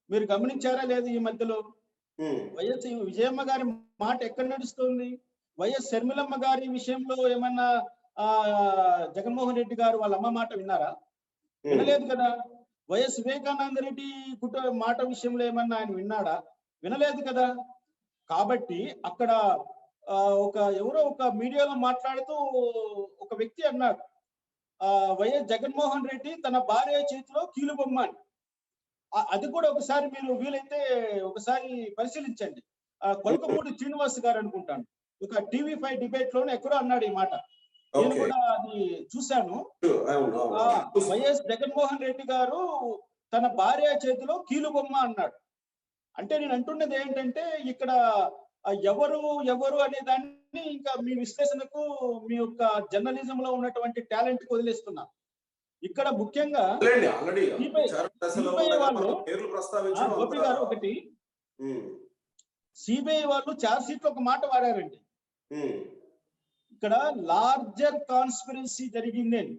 మీరు గమనించారా లేదు? ఈ మధ్యలో వైఎస్ విజయమ్మ గారి మాట ఎక్కడ నడుస్తుంది? వైఎస్ శర్మిలమ్మ గారి విషయంలో ఏమన్నా జగన్మోహన్ రెడ్డి గారు వాళ్ళ అమ్మ మాట విన్నారా? వినలేదు కదా. వైఎస్ వివేకానంద రెడ్డి మాట విషయంలో ఏమన్నా ఆయన విన్నాడా? వినలేదు కదా. కాబట్టి అక్కడ ఎవరో ఒక మీడియాలో మాట్లాడుతూ ఒక వ్యక్తి అన్నాడు, వైఎస్ జగన్మోహన్ రెడ్డి తన భార్య చేతిలో కీలుబొమ్మ అని. అది కూడా ఒకసారి మీరు వీలైతే ఒకసారి పరిశీలించండి. కొలకపూడి శ్రీనివాస్ గారు అనుకుంటాను, ఒక TV5 డిబేట్ లోనే ఎక్కడో అన్నాడు ఈ మాట. నేను కూడా అది చూశాను. వైఎస్ జగన్మోహన్ రెడ్డి గారు తన భార్య చేతిలో కీలుబొమ్మ అన్నాడు. అంటే నేను అంటున్నది ఏంటంటే, ఇక్కడ ఎవరు అనే దాన్ని ఇంకా మీ విశ్లేషణకు, మీ యొక్క జర్నలిజం లో ఉన్నటువంటి టాలెంట్ కు వదిలేస్తున్నా. ఇక్కడ ముఖ్యంగా గోపి గారు ఒకటి, సిబిఐ వాళ్ళు ఛార్జ్ షీట్ లో ఒక మాట వాడారండి, ఇక్కడ లార్జర్ కాన్స్పిరసీ జరిగింది అని.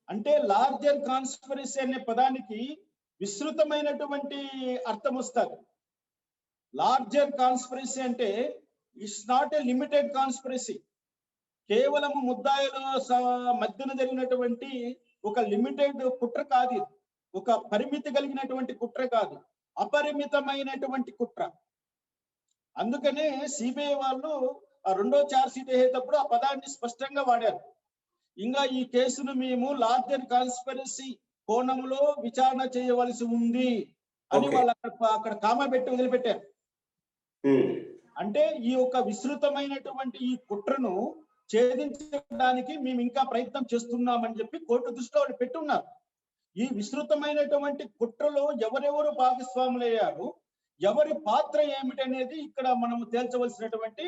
అంటే లార్జర్ కాన్స్పిరసీ అనే పదానికి విస్తృతమైనటువంటి అర్థం వస్తుంది. లార్జర్ కాన్స్పిరసీ అంటే it's not a limited conspiracy. కేవలము ముద్దాయిల మధ్యన జరిగినటువంటి ఒక లిమిటెడ్ కుట్ర కాదు ఇది. ఒక పరిమితి కలిగినటువంటి కుట్ర కాదు, అపరిమితమైనటువంటి కుట్ర. అందుకనే సిబిఐ వాళ్ళు ఆ రెండో ఛార్జ్ షీట్ వేసేటప్పుడు ఆ పదాన్ని స్పష్టంగా వాడారు. ఇంకా ఈ కేసును మేము లార్జర్ కాన్స్పిరసీ కోణంలో విచారణ చేయవలసి ఉంది అని వాళ్ళు అక్కడ కామా పెట్టి వదిలిపెట్టారు. అంటే ఈ యొక్క విస్తృతమైనటువంటి ఈ కుట్రను ఛేదించడానికి మేము ఇంకా ప్రయత్నం చేస్తున్నామని చెప్పి కోర్టు దృష్టిలో వాళ్ళు పెట్టున్నారు. ఈ విస్తృతమైనటువంటి కుట్రలో ఎవరెవరు భాగస్వాములయ్యారు, ఎవరి పాత్ర ఏమిటనేది ఇక్కడ మనము తేల్చవలసినటువంటి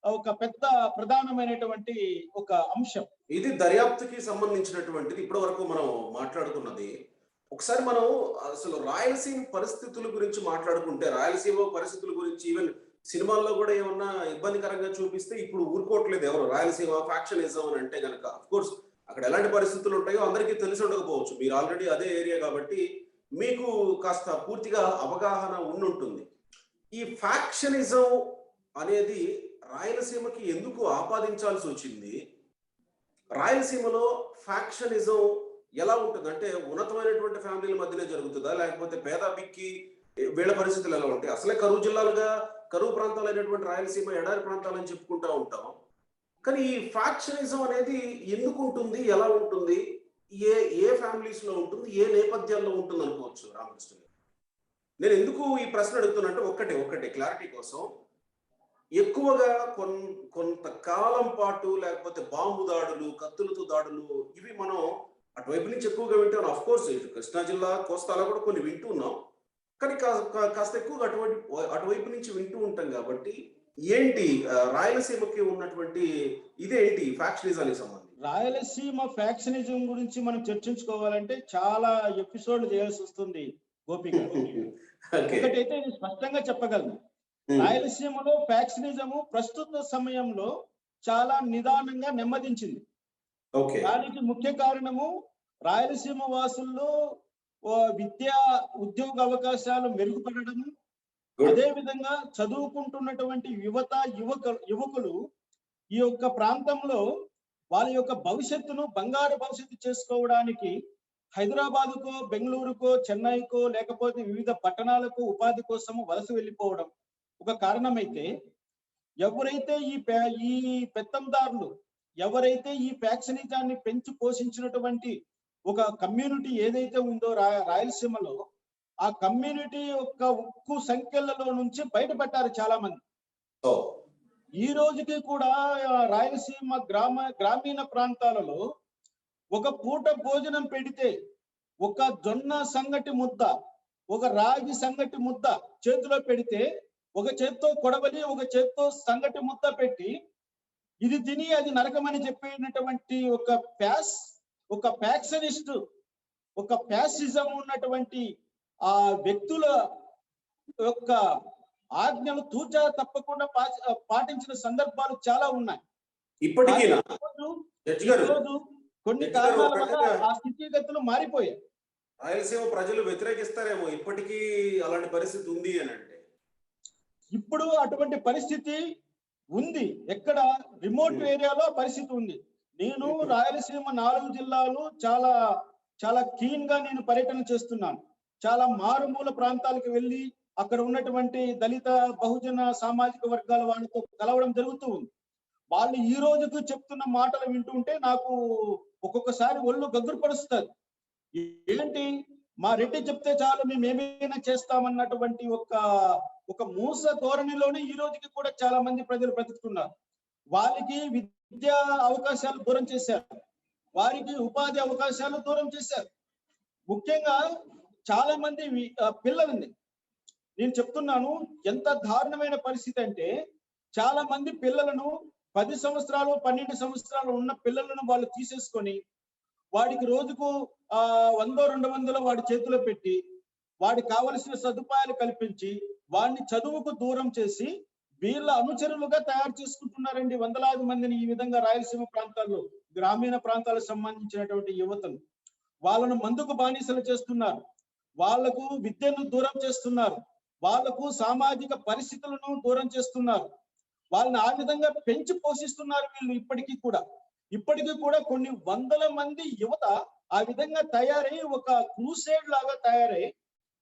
ఒక పెద్ద ప్రధానమైనటువంటి ఒక అంశం. ఇది దర్యాప్తుకి సంబంధించినటువంటిది. ఇప్పటి వరకు మనం మాట్లాడుకున్నది. ఒకసారి మనం అసలు రాయలసీమ పరిస్థితుల గురించి మాట్లాడుకుంటే, రాయలసీమ పరిస్థితుల గురించి ఈవెన్ సినిమాల్లో కూడా ఏమన్నా ఇబ్బందికరంగా చూపిస్తే ఇప్పుడు ఊరుకోవట్లేదు ఎవరు. రాయలసీమ ఫ్యాక్షనిజం అని అంటే కనుక అఫ్ కోర్స్ అక్కడ ఎలాంటి పరిస్థితులు ఉంటాయో అందరికీ తెలిసి ఉండకపోవచ్చు. మీరు ఆల్రెడీ అదే ఏరియా కాబట్టి మీకు కాస్త పూర్తిగా అవగాహన ఉండుంటుంది. ఈ ఫ్యాక్షనిజం అనేది రాయలసీమకి ఎందుకు ఆపాదించాల్సి వచ్చింది? రాయలసీమలో ఫ్యాక్షనిజం ఎలా ఉంటుంది? అంటే ఉన్నతమైనటువంటి ఫ్యామిలీల మధ్యనే జరుగుతుందా, లేకపోతే పేద బిక్కి వీళ్ళ పరిస్థితులు ఎలా ఉంటాయి? అసలే కరువు జిల్లాలుగా, కరువు ప్రాంతాలు అయినటువంటి రాయలసీమ ఎడారి ప్రాంతాలని చెప్పుకుంటా ఉంటాం. కానీ ఈ ఫ్యాక్షనిజం అనేది ఎందుకు ఉంటుంది, ఎలా ఉంటుంది, ఏ ఫ్యామిలీస్ లో ఉంటుంది, ఏ నేపథ్యాల్లో ఉంటుంది అనుకోవచ్చు రామకృష్ణ గారు? నేను ఎందుకు ఈ ప్రశ్న అడుగుతున్నా అంటే ఒకటి క్లారిటీ కోసం, ఎక్కువగా కొంతకాలం పాటు లేకపోతే బాంబు దాడులు, కత్తులతో దాడులు ఇవి మనం అటువైపు నుంచి ఎక్కువగా వింటాం. అఫ్ కోర్స్ కృష్ణా జిల్లా కోస్తాలో కూడా కొన్ని వింటూ ఉన్నాం, కానీ కాస్త ఎక్కువగా అటువైపు నుంచి వింటూ ఉంటాం. కాబట్టి ఏంటి రాయలసీమకి ఉన్నటువంటి ఇదేంటి ఫ్యాక్షనిజానికి సంబంధించి? రాయలసీమ ఫ్యాక్షనిజం గురించి మనం చర్చించుకోవాలంటే చాలా ఎపిసోడ్లు చేయాల్సి వస్తుంది గోపి గారు. ఒకటైతే నేను స్పష్టంగా చెప్పగలను, రాయలసీమలో ఫ్యాక్షనిజము ప్రస్తుత సమయంలో చాలా నిదానంగా నెమ్మదించింది. దానికి ముఖ్య కారణము రాయలసీమ వాసుల్లో విద్యా ఉద్యోగ అవకాశాలు మెరుగుపడడము, అదే విధంగా చదువుకుంటున్నటువంటి యువకులు ఈ యొక్క ప్రాంతంలో వాళ్ళ యొక్క భవిష్యత్తును బంగారు భవిష్యత్తు చేసుకోవడానికి హైదరాబాదుకో, బెంగళూరుకో, చెన్నైకో లేకపోతే వివిధ పట్టణాలకు ఉపాధి కోసము వలస వెళ్ళిపోవడం ఒక కారణమైతే, ఎవరైతే ఈ పెత్తందారులు ఎవరైతే ఈ ఫ్యాక్షనిజాన్ని పెంచి పోషించినటువంటి ఒక కమ్యూనిటీ ఏదైతే ఉందో రాయలసీమలో, ఆ కమ్యూనిటీ యొక్క ఉక్కు సంఖ్యలలో నుంచి బయటపడ్డారు చాలా మంది. ఈ రోజుకి కూడా రాయలసీమ గ్రామీణ ప్రాంతాలలో ఒక పూట భోజనం పెడితే ఒక జొన్న సంగటి ముద్ద, ఒక రాగి సంగటి ముద్ద చేతిలో పెడితే, ఒక చేత్తో కొడవలి, ఒక చేత్తో సంగటి ముద్ద పెట్టి ఇది తిని అది నరకమని చెప్పినటువంటి ఒక ఫ్యాక్షనిస్ట్, ఒక ఫ్యాసిజం ఉన్నటువంటి ఆ వ్యక్తుల యొక్క ఆజ్ఞలు తూచా తప్పకుండా పాటించిన సందర్భాలు చాలా ఉన్నాయి. ఇప్పటికీ కొన్ని కారణాల వల్ల ఆ స్థితిగతులు మారిపోయాయి. రాయలసీమ ప్రజలు వ్యతిరేకిస్తారేమో ఇప్పటికీ అలాంటి పరిస్థితి ఉంది అని అంటే. ఇప్పుడు అటువంటి పరిస్థితి ఉంది, ఎక్కడ రిమోట్ ఏరియాలో పరిస్థితి ఉంది. నేను రాయలసీమ 4 జిల్లాలు చాలా చాలా కీన్ గా నేను పర్యటన చేస్తున్నాను. చాలా మారుమూల ప్రాంతాలకు వెళ్ళి అక్కడ ఉన్నటువంటి దళిత బహుజన సామాజిక వర్గాల వాళ్ళతో కలవడం జరుగుతూ ఉంది. వాళ్ళు ఈ రోజుకు చెప్తున్న మాటలు వింటుంటే నాకు ఒక్కొక్కసారి ఒళ్ళు గగ్గురు పడుస్తుంది. ఏంటి, మా రెడ్డి చెప్తే చాలు మేము ఏమైనా చేస్తామన్నటువంటి ఒక మూస ధోరణిలోనే ఈ రోజుకి కూడా చాలా మంది ప్రజలు బ్రతుకుతున్నారు. వారికి విద్యా అవకాశాలు దూరం చేశారు, వారికి ఉపాధి అవకాశాలు దూరం చేశారు. ముఖ్యంగా చాలా మంది పిల్లలని నేను చెప్తున్నాను, ఎంత దారుణమైన పరిస్థితి అంటే, చాలా మంది పిల్లలను 10 సంవత్సరాలు 12 సంవత్సరాలు ఉన్న పిల్లలను వాళ్ళు తీసేసుకొని వాడికి రోజుకు 100-200 వాడి చేతిలో పెట్టి వాడికి కావలసిన సదుపాయాలు కల్పించి వాడిని చదువుకు దూరం చేసి వీళ్ళ అనుచరులుగా తయారు చేసుకుంటున్నారండి వందలాది మందిని. ఈ విధంగా రాయలసీమ ప్రాంతాల్లో, గ్రామీణ ప్రాంతాలకు సంబంధించినటువంటి యువతను వాళ్ళను మందుకు బానిసలు చేస్తున్నారు, వాళ్లకు విద్యను దూరం చేస్తున్నారు, వాళ్లకు సామాజిక పరిస్థితులను దూరం చేస్తున్నారు. వాళ్ళని ఆ విధంగా పెంచి పోషిస్తున్నారు వీళ్ళు. ఇప్పటికీ కూడా కొన్ని వందల మంది యువత ఆ విధంగా తయారై ఒక క్రూసేడ్ లాగా తయారై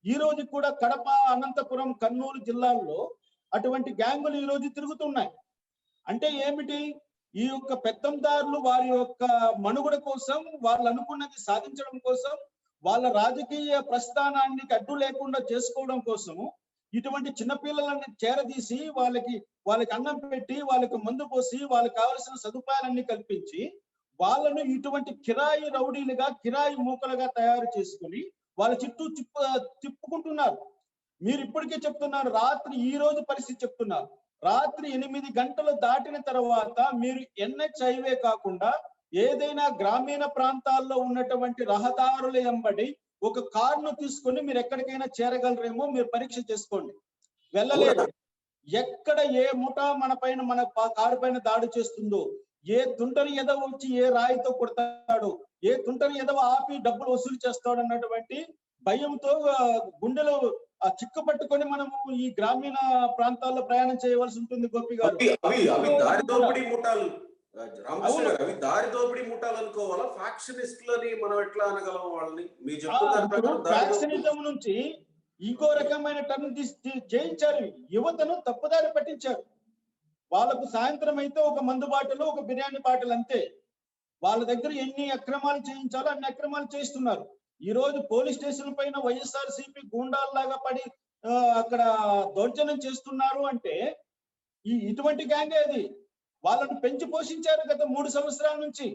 ఈ రోజు కూడా కడప, అనంతపురం, కర్నూలు జిల్లాల్లో అటువంటి గ్యాంగులు ఈ రోజు తిరుగుతున్నాయి. అంటే ఏమిటి? ఈ యొక్క పెత్తందారులు వారి యొక్క మనుగడ కోసం, వాళ్ళు అనుకున్నది సాధించడం కోసం, వాళ్ళ రాజకీయ ప్రస్థానాన్ని అడ్డు లేకుండా చేసుకోవడం కోసము ఇటువంటి చిన్నపిల్లలని చేరదీసి వాళ్ళకి అన్నం పెట్టి, వాళ్ళకి మందు పోసి, వాళ్ళకి కావలసిన సదుపాయాలన్నీ కల్పించి వాళ్ళను ఇటువంటి కిరాయి రౌడీలుగా, కిరాయి మూకలుగా తయారు చేసుకుని వాళ్ళ చుట్టూ తిప్పుకుంటున్నారు. మీరు ఇప్పటికే చెప్తున్నారు, ఈ రోజు పరిస్థితి చెప్తున్నారు. రాత్రి 8 గంటలు దాటిన తర్వాత మీరు NH హైవే కాకుండా ఏదైనా గ్రామీణ ప్రాంతాల్లో ఉన్నటువంటి రహదారుల వెంబడి ఒక కారును తీసుకొని మీరు ఎక్కడికైనా చేరగలరేమో మీరు పరీక్ష చేసుకోండి. వెళ్ళలేరు. ఎక్కడ ఏ ముఠా మన కారు పైన దాడి చేస్తుందో, ఏ తుంటరి ఎదవ వచ్చి ఏ రాయితో కొడతాడో, ఏ తుంటరి ఎదవ ఆపి డబ్బులు వసూలు చేస్తాడు అన్నటువంటి భయంతో గుండెలో చిక్కు పట్టుకొని మనము ఈ గ్రామీణ ప్రాంతాల్లో ప్రయాణం చేయవలసి ఉంటుంది. గోపి గారు, అవి దారి దోపిడీ ముఠాలు రామకృష్ణ గారు, అవి దారి దోపిడీ ముఠాలు అనుకోవాలా? ఫ్యాక్షనిస్టులని మనం ఎట్లా అనగలం వాళ్ళని? మీరు చెప్తున్నారు ఫ్యాక్షనిజం నుంచి ఇంకో రకమైన టర్న్ చేయించారు. యువతను తప్పుదారి పట్టించారు. వాళ్ళకు సాయంత్రం అయితే ఒక మందు బాటలు, ఒక బిర్యానీ బాటలు అంతే. వాళ్ళ దగ్గర ఎన్ని అక్రమాలు చేయించాలో అన్ని అక్రమాలు చేస్తున్నారు. ఈ రోజు పోలీస్ స్టేషన్ పైన వైఎస్ఆర్సీపీ గూండాల్లాగా పడి అక్కడ దౌర్జన్యం చేస్తున్నారు అంటే ఇటువంటి గ్యాంగే అది. వాళ్ళను పెంచి పోషించారు గత 3 సంవత్సరాల నుంచి.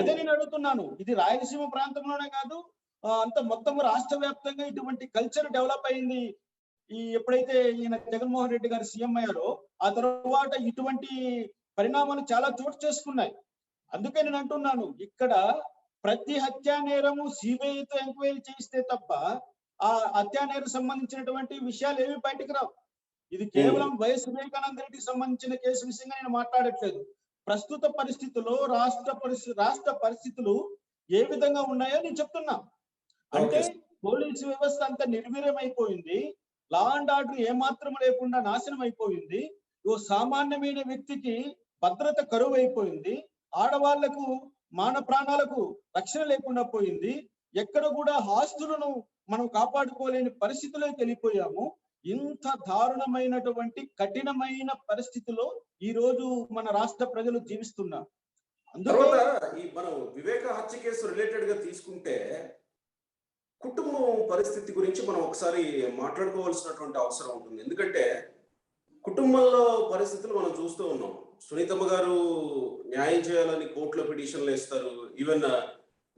అదే నేను అడుగుతున్నాను. ఇది రాయలసీమ ప్రాంతంలోనే కాదు, అంత మొత్తం రాష్ట్ర వ్యాప్తంగా ఇటువంటి కల్చర్ డెవలప్ అయింది. ఎప్పుడైతే ఈయన జగన్మోహన్ రెడ్డి గారు సీఎం అయ్యారో ఆ తర్వాత ఇటువంటి పరిణామాలు చాలా చోటు చేసుకున్నాయి. అందుకే నేను అంటున్నాను, ఇక్కడ ప్రతి హత్యా నేరము సిబిఐతో ఎంక్వైరీ చేస్తే తప్ప ఆ హత్యా నేరం సంబంధించినటువంటి విషయాలు ఏవి బయటకు రావు. ఇది కేవలం వైఎస్ వివేకానంద రెడ్డికి సంబంధించిన కేసు విషయంగా నేను మాట్లాడట్లేదు. ప్రస్తుత పరిస్థితుల్లో రాష్ట్ర పరిస్థితులు ఏ విధంగా ఉన్నాయో నేను చెప్తున్నా. అంటే పోలీసు వ్యవస్థ అంతా నిర్వీర్యం అయిపోయింది. లా అండ్ ఆర్డర్ ఏమాత్రం లేకుండా నాశనం అయిపోయింది. ఓ సామాన్యమైన వ్యక్తికి భద్రత కరువు అయిపోయింది. ఆడవాళ్లకు మాన ప్రాణాలకు రక్షణ లేకుండా పోయింది. ఎక్కడ కూడా ఆస్తులను మనం కాపాడుకోలేని పరిస్థితిలోకి వెళ్ళిపోయాము. ఇంత దారుణమైనటువంటి కఠినమైన పరిస్థితిలో ఈ రోజు మన రాష్ట్ర ప్రజలు జీవిస్తున్నారు. తర్వాత ఈ మనం వివేక హత్య కేసు రిలేటెడ్ గా తీసుకుంటే కుటుంబం పరిస్థితి గురించి మనం ఒకసారి మాట్లాడుకోవాల్సినటువంటి అవసరం ఉంటుంది. ఎందుకంటే కుటుంబంలో పరిస్థితులు మనం చూస్తూ ఉన్నాం. సునీతమ్మ గారు న్యాయం చేయాలని కోర్టులో పిటిషన్లు వేస్తారు. ఈవెన్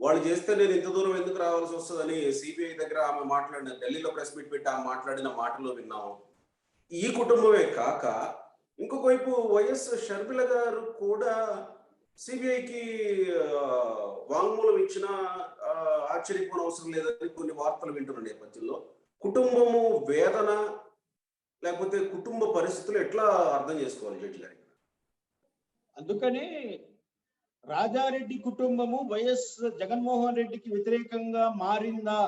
వాళ్ళు చేస్తే నేను ఇంత దూరం ఎందుకు రావాల్సి వస్తుందని సిబిఐ దగ్గర ఆమె మాట్లాడిన, ఢిల్లీలో ప్రెస్ మీట్ పెట్టి ఆమె మాట్లాడిన మాటలు విన్నాం. ఈ కుటుంబమే కాక ఇంకొక వైపు వైఎస్ షర్మిల గారు కూడా సిబిఐకి వాంగ్మూలం ఇచ్చిన ఆశ్చర్యపోవడం అవసరం లేదని కొన్ని వార్తలు వింటున్న నేపథ్యంలో కుటుంబము వేదన లేకపోతే కుటుంబ పరిస్థితులు ఎట్లా అర్థం చేసుకోవాలి జడ్జి గారి? అందుకని రాజారెడ్డి కుటుంబము వైఎస్ జగన్మోహన్ రెడ్డికి వ్యతిరేకంగా మారిందా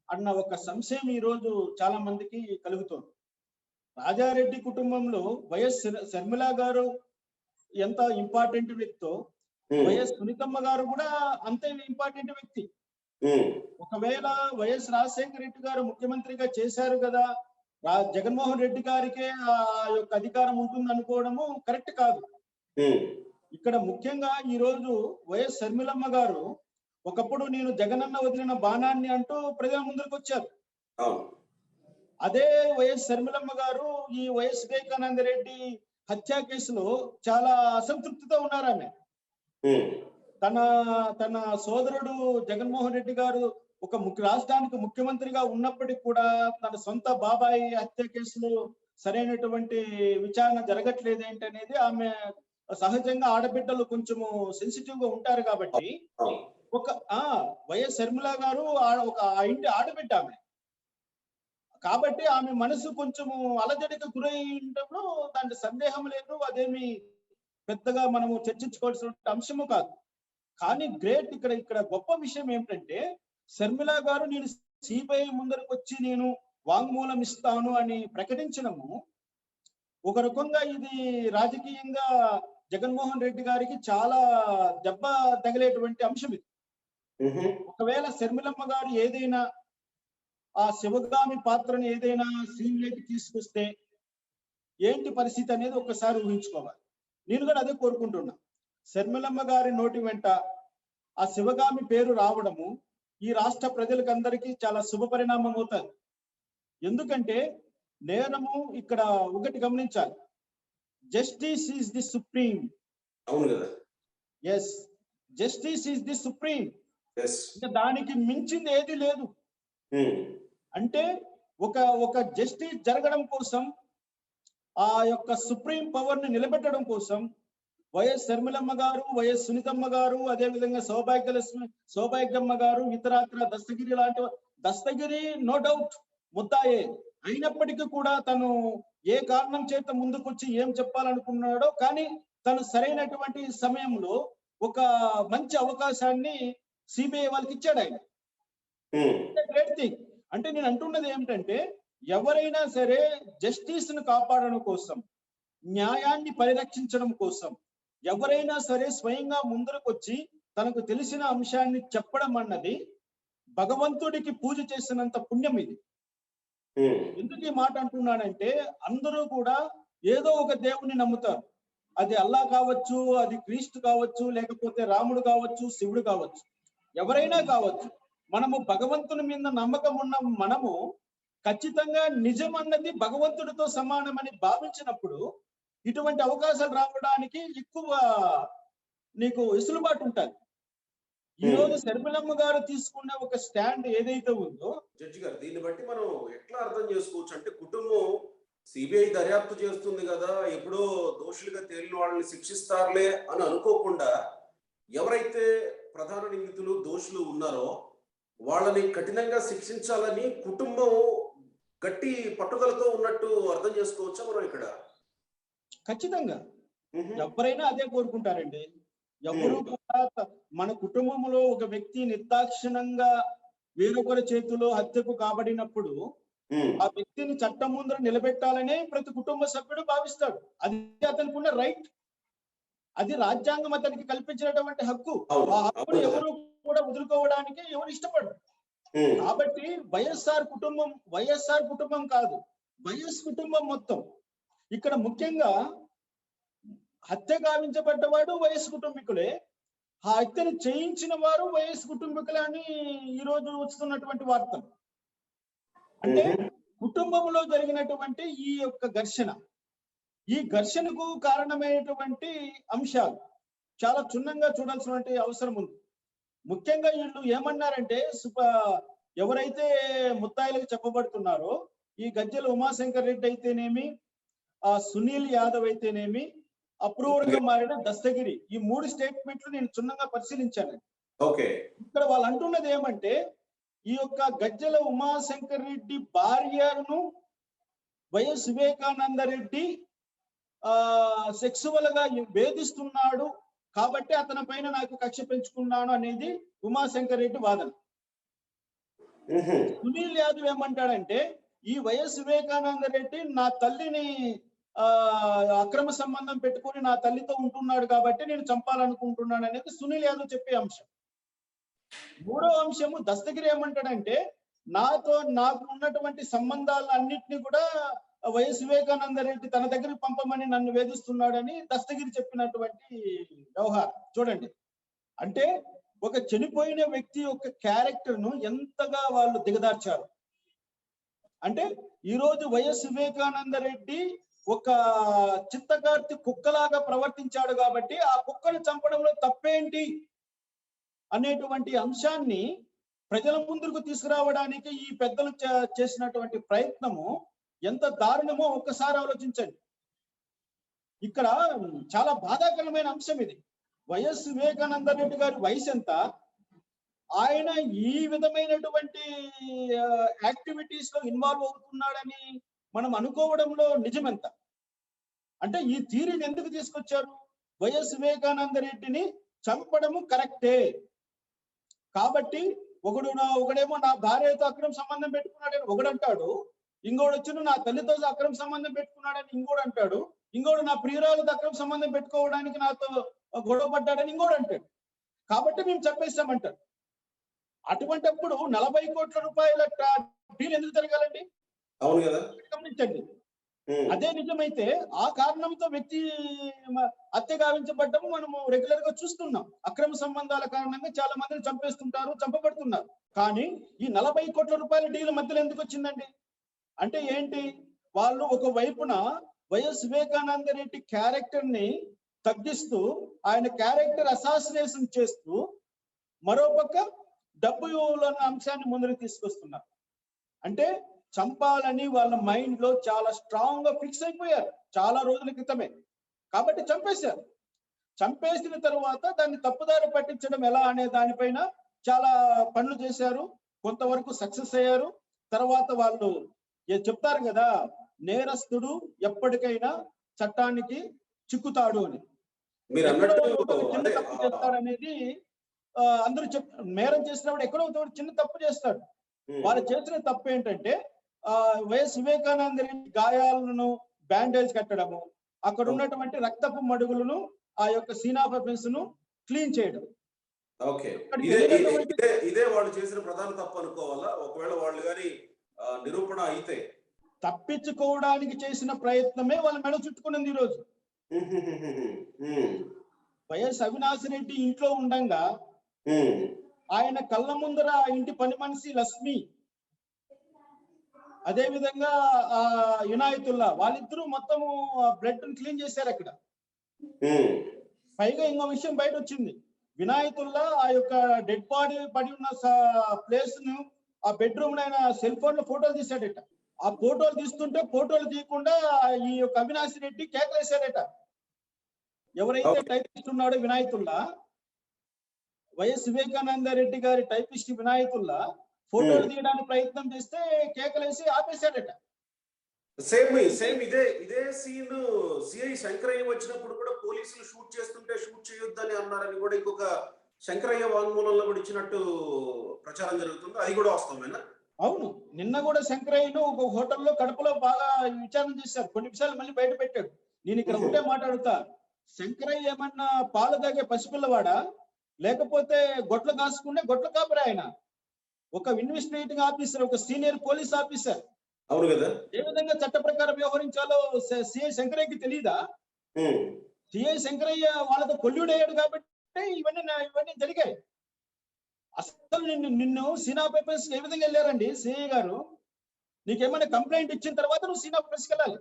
అన్న ఒక సంశయం ఈ రోజు చాలా మందికి కలుగుతుంది. రాజారెడ్డి కుటుంబంలో వైఎస్ షర్మిల గారు ఎంత ఇంపార్టెంట్ వ్యక్తో వైఎస్ సునీతమ్మ గారు కూడా అంతే ఇంపార్టెంట్ వ్యక్తి. ఒకవేళ వైఎస్ రాజశేఖర రెడ్డి గారు ముఖ్యమంత్రిగా చేశారు కదా, జగన్మోహన్ రెడ్డి గారికే ఆ యొక్క అధికారం ఉంటుంది అనుకోవడము కరెక్ట్ కాదు. ఇక్కడ ముఖ్యంగా ఈ రోజు వైఎస్ షర్మిలమ్మ గారు ఒకప్పుడు నేను జగనన్న వదిలిన బాణాన్ని అంటూ ప్రజల ముందుకు వచ్చారు. అదే వైఎస్ షర్మిలమ్మ గారు ఈ వైఎస్ వివేకానంద రెడ్డి హత్యా కేసులో చాలా అసంతృప్తితో ఉన్నారు. ఆమె తన సోదరుడు జగన్మోహన్ రెడ్డి గారు ఒక రాష్ట్రానికి ముఖ్యమంత్రిగా ఉన్నప్పటికీ కూడా తన సొంత బాబాయి హత్య కేసులో సరైనటువంటి విచారణ జరగట్లేదు ఏంటనేది ఆమె సహజంగా ఆడబిడ్డలు కొంచెము సెన్సిటివ్ గా ఉంటారు కాబట్టి వైఎస్ షర్మిల గారు ఒక ఇంటి ఆడబిడ్డ ఆమె కాబట్టి ఆమె మనసు కొంచెము అలజడికి గురైనప్పుడు దాంట్లో సందేహం లేదు. అదేమి పెద్దగా మనము చర్చించుకోవాల్సిన అంశము కాదు. కానీ ఇక్కడ గొప్ప విషయం ఏమిటంటే షర్మిల గారు నేను సిబిఐ ముందరకు వచ్చి నేను వాంగ్మూలం ఇస్తాను అని ప్రకటించడము ఒక రకంగా ఇది రాజకీయంగా జగన్మోహన్ రెడ్డి గారికి చాలా దెబ్బ తగిలేటువంటి అంశం ఇది. ఒకవేళ శర్మిలమ్మ గారు ఏదైనా ఆ శివగామి పాత్రను ఏదైనా సీన్లోకి తీసుకొస్తే ఏంటి పరిస్థితి అనేది ఒకసారి ఊహించుకోవాలి. నేను కూడా అదే కోరుకుంటున్నా. శర్మిలమ్మ గారి నోటి వెంట ఆ శివగామి పేరు రావడము ఈ రాష్ట్ర ప్రజలకందరికీ చాలా శుభ పరిణామం అవుతుంది. ఎందుకంటే నేరము ఇక్కడ ఒకటి గమనించాలి, జస్టిస్ ఈజ్ ది సుప్రీం. అవును కదా. Yes, justice is the supreme. Yes. ఇంకా దానికి మించింది ఏది లేదు. అంటే ఒక ఒక జస్టిస్ జరగడం కోసం, ఆ యొక్క సుప్రీం పవర్ ని నిలబెట్టడం కోసం వైఎస్ శర్మిలమ్మ గారు, వైఎస్ సునీతమ్మ గారు, అదే విధంగా సౌభాగ్యమ్మ గారు, ఇతరాత్ర దస్తగిరి లాంటి దస్తగిరి నో డౌట్ ముద్దాయే అయినప్పటికీ కూడా తను ఏ కారణం చేత ముందుకొచ్చి ఏం చెప్పాలనుకున్నాడో, కానీ తను సరైనటువంటి సమయంలో ఒక మంచి అవకాశాన్ని సిబిఐ వాళ్ళకి ఇచ్చాడు ఆయన. Great thing. అంటే నేను అంటున్నది ఏమిటంటే, ఎవరైనా సరే జస్టిస్ ను కాపాడడం కోసం, న్యాయాన్ని పరిరక్షించడం కోసం ఎవరైనా సరే స్వయంగా ముందరకు వచ్చి తనకు తెలిసిన అంశాన్ని చెప్పడం అన్నది భగవంతుడికి పూజ చేసినంత పుణ్యం ఇది. ఎందుకు ఈ మాట అంటున్నానంటే, అందరూ కూడా ఏదో ఒక దేవుణ్ణి నమ్ముతారు. అది అల్లా కావచ్చు, అది క్రీస్తు కావచ్చు, లేకపోతే రాముడు కావచ్చు, శివుడు కావచ్చు, ఎవరైనా కావచ్చు. మనము భగవంతుని మీద నమ్మకం ఉన్న మనము ఖచ్చితంగా నిజం అన్నది భగవంతుడితో సమానమని భావించినప్పుడు ఇటువంటి అవకాశాలు రావడానికి ఎక్కువ నీకు వెసులుబాటు ఉంటుంది. ఈ రోజు శర్మిలమ్మ గారు తీసుకున్న ఒక స్టాండ్ ఏదైతే ఉందో, జడ్జి గారు, దీన్ని బట్టి మనం ఎట్లా అర్థం చేసుకోవచ్చు అంటే, కుటుంబం సిబిఐ దర్యాప్తు చేస్తుంది కదా, ఎప్పుడో దోషులుగా తేలిన వాళ్ళని శిక్షిస్తారులే అని అనుకోకుండా, ఎవరైతే ప్రధాన నిందితులు దోషులు ఉన్నారో వాళ్ళని కఠినంగా శిక్షించాలని కుటుంబం గట్టి పట్టుదలతో ఉన్నట్టు అర్థం చేసుకోవచ్చా మనం ఇక్కడ? ఖచ్చితంగా ఎవరైనా అదే కోరుకుంటారండి. ఎవరు కూడా మన కుటుంబంలో ఒక వ్యక్తి నిర్దాక్షిణంగా వేరొకరి చేతిలో హత్యకు కాబడినప్పుడు ఆ వ్యక్తిని చట్టం ముందర నిలబెట్టాలనే ప్రతి కుటుంబ సభ్యుడు భావిస్తాడు. అది అతనికి ఉన్న రైట్, అది రాజ్యాంగం అతనికి కల్పించినటువంటి హక్కు. ఆ హక్కును ఎవరు కూడా వదులుకోవడానికి ఎవరు ఇష్టపడరు. కాబట్టి వైఎస్ఆర్ కుటుంబం కాదు, వైఎస్ కుటుంబం మొత్తం. ఇక్కడ ముఖ్యంగా హత్య గావించబడ్డవాడు వైఎస్ కుటుంబీకులే, ఆ హత్యను చేయించిన వారు వైఎస్ కుటుంబీకులే అని ఈరోజు వస్తున్నటువంటి వార్తలు. అంటే కుటుంబంలో జరిగినటువంటి ఈ యొక్క ఘర్షణ, ఈ ఘర్షణకు కారణమైనటువంటి అంశాలు చాలా క్షుణ్ణంగా చూడాల్సినటువంటి అవసరం ఉంది. ముఖ్యంగా వీళ్ళు ఏమన్నారంటే, ఎవరైతే ముద్దాయిలకు చెప్పబడుతున్నారో, ఈ గజ్జెల ఉమాశంకర్ రెడ్డి అయితేనేమి, ఆ సునీల్ యాదవ్ అయితేనేమి, అప్రూవర్ గా మారిన దస్తగిరి, ఈ 3 స్టేట్మెంట్లు నేను క్షుణ్ణంగా పరిశీలించాను. ఇక్కడ వాళ్ళు అంటున్నది ఏమంటే, ఈ యొక్క గజ్జెల ఉమాశంకర్ రెడ్డి భార్యను వైఎస్ వివేకానంద రెడ్డి సెక్సువల్ గా వేధిస్తున్నాడు కాబట్టి అతని పైన నాకు కక్ష పెంచుకున్నాను అనేది ఉమాశంకర్ రెడ్డి వాదన. సునీల్ యాదవ్ ఏమంటాడంటే, ఈ వైఎస్ వివేకానంద రెడ్డి నా తల్లిని అక్రమ సంబంధం పెట్టుకొని నా తల్లితో ఉంటున్నాడు కాబట్టి నేను చంపాలనుకుంటున్నాను అనేది సునీల్ యాదవ్ చెప్పే అంశం. మూడో అంశము దస్తగిరి ఏమంటాడంటే, నాకు ఉన్నటువంటి సంబంధాలన్నింటినీ కూడా వైఎస్ వివేకానంద రెడ్డి తన దగ్గరికి పంపమని నన్ను వేధిస్తున్నాడని దస్తగిరి చెప్పినటువంటి వ్యవహారం చూడండి. అంటే ఒక చనిపోయిన వ్యక్తి యొక్క క్యారెక్టర్ ను ఎంతగా వాళ్ళు దిగదార్చారు. అంటే ఈ రోజు వైఎస్ వివేకానంద రెడ్డి ఒక చిత్తకార్తి కుక్కలాగా ప్రవర్తించాడు కాబట్టి ఆ కుక్కను చంపడంలో తప్పేంటి అనేటువంటి అంశాన్ని ప్రజల ముందుకు తీసుకురావడానికి ఈ పెద్దలు చేసినటువంటి ప్రయత్నము ఎంత దారుణమో ఒక్కసారి ఆలోచించండి. ఇక్కడ చాలా బాధాకరమైన అంశం ఇది. వైఎస్ వివేకానంద రెడ్డి గారి వయసు ఎంత, ఆయన ఈ విధమైనటువంటి యాక్టివిటీస్ లో ఇన్వాల్వ్ అవుతున్నాడని మనం అనుకోవడంలో నిజమెంత. అంటే ఈ థియరీని ఎందుకు తీసుకొచ్చారు? వైఎస్ వివేకానంద రెడ్డిని చంపడము కరెక్టే కాబట్టి ఒకడేమో నా భార్యతో అక్రమ సంబంధం పెట్టుకున్నాడని ఒకడంటాడు, ఇంకోడు వచ్చి నా తల్లితో అక్రమ సంబంధం పెట్టుకున్నాడని ఇంకోడు అంటాడు. ఇంకోడు నా ప్రియురాలతో అక్రమ సంబంధం పెట్టుకోవడానికి నాతో గొడవ పడ్డాడని ఇంకోడు అంటాడు. కాబట్టి మేము చంపేస్తామంటారు. అటువంటిప్పుడు 40 కోట్ల రూపాయల డీల్ ఎందుకు జరగాలండి? అవును కదా, గమనించండి. అదే నిజమైతే ఆ కారణంతో వ్యక్తి హత్య గావించబడ్డము మనము రెగ్యులర్ గా చూస్తున్నాం. అక్రమ సంబంధాల కారణంగా చాలా మందిని చంపేస్తుంటారు, చంపబడుతున్నారు. కానీ ఈ 40 కోట్ల రూపాయల డీల్ మధ్యలో ఎందుకు వచ్చిందండి? అంటే ఏంటి? వాళ్ళు ఒక వైపున వైఎస్ వివేకానంద రెడ్డి క్యారెక్టర్ ని తగ్గిస్తూ ఆయన క్యారెక్టర్ అసాసినేషన్ చేస్తూ మరోపక్క డబ్బు అన్న అంశాన్ని ముందుకు తీసుకొస్తున్నారు. అంటే చంపాలని వాళ్ళ మైండ్ లో చాలా స్ట్రాంగ్ గా ఫిక్స్ అయిపోయారు చాలా రోజుల క్రితమే. కాబట్టి చంపేశారు. చంపేసిన తర్వాత దాన్ని తప్పుదారి పట్టించడం ఎలా అనే దానిపైన చాలా పనులు చేశారు. కొంతవరకు సక్సెస్ అయ్యారు. తర్వాత వాళ్ళు చెప్తారు కదా, నేరస్తుడు ఎప్పటికైనా చట్టానికి చిక్కుతాడు అని. మీరు ఎక్కడో అన్నట్టు చిన్న తప్పు చేస్తాడనేది అందరూ నేరం చేసినప్పుడు ఎక్కడో చిన్న తప్పు చేస్తాడు. వాళ్ళు చేసిన తప్పు ఏంటంటే వైఎస్ వివేకానంద రెడ్డి గాయాలను బ్యాండేజ్ కట్టడము, అక్కడ ఉన్నటువంటి రక్తపు మడుగులను ఆ యొక్క సీనాఫెన్స్ ను క్లీన్ చేయడం. ఓకే, ఇదే వాళ్ళు చేసిన ప్రధాన తప్పు అనుకోవాలా? ఒకవేళ వాళ్ళు గాని నిరూపణ అయితే తప్పించుకోవడానికి చేసిన ప్రయత్నమే వాళ్ళ మెడ చుట్టుకున్నది ఈ రోజు. వైఎస్ అవినాష్ రెడ్డి ఇంట్లో ఉండంగా ఆయన కళ్ళ ముందర ఇంటి పని మనిషి లక్ష్మి, అదే విధంగా యునాయతుల్లా వాళ్ళిద్దరూ మొత్తము బ్లడ్ క్లీన్ చేశారు అక్కడ. పైగా ఇంకో విషయం బయట వచ్చింది. వినాయతుల్లా ఆ యొక్క డెడ్ బాడీ పడి ఉన్న ప్లేస్ ను ఆ బెడ్రూమ్ ఆయన సెల్ ఫోన్ లో ఫోటోలు తీశాడట. ఆ ఫోటోలు తీస్తుంటే ఫోటోలు తీయకుండా ఈ యొక్క అవినాష్ రెడ్డి కేకలేశాడట. ఎవరైతే టైపిస్ట్ ఉన్నాడో వినాయతుల్లా, వైఎస్ వివేకానంద రెడ్డి గారి టైపిస్ట్ వినాయతుల్లా ఫోటోలు తీయడానికి ప్రయత్నం చేస్తే కేకలేసి ఆపేశాడట. సేమ్ ఇదే సీన్ సిఐ శంకరయ్య వచ్చినప్పుడు కూడా పోలీసులు షూట్ చేస్తుంటే షూట్ చేయొద్దని అన్నారని కూడా ఇంకొక శంకరయ్య వాంగ్మూలంలో కూడా ఇచ్చినట్టు ప్రచారం జరుగుతుంది. అది కూడా వాస్తవమేనా? అవును, నిన్న కూడా శంకరయ్యను ఒక హోటల్లో కడపలో బాగా విచారణ చేశారు. కొన్ని విషయాలు మళ్ళీ బయట పెట్టాడు. నేను ఇక్కడ ఒకటే మాట్లాడుతా, శంకరయ్య ఏమన్నా పాలు తాగే పసిపిల్లవాడా, లేకపోతే గొడ్ల కాసుకునే గొడ్ల కాపరి ఆయన? ఒక ఇన్వెస్టిగేటింగ్ ఆఫీసర్, ఒక సీనియర్ పోలీస్ ఆఫీసర్. అవును కదా, ఏ విధంగా చట్ట ప్రకారం వ్యవహరించాలో సిఐ శంకరయ్యకి తెలియదా? సిఐ శంకరయ్య వాళ్ళతో కొల్లుడయ్యాడు కాబట్టి ఇవన్నీ జరిగాయి. అసలు నిన్ను సీనా పేపర్స్ ఏ విధంగా వెళ్ళారండి సిఐ గారు? నీకేమైనా కంప్లైంట్ ఇచ్చిన తర్వాత నువ్వు సీనా పేపర్స్కి వెళ్ళాలి.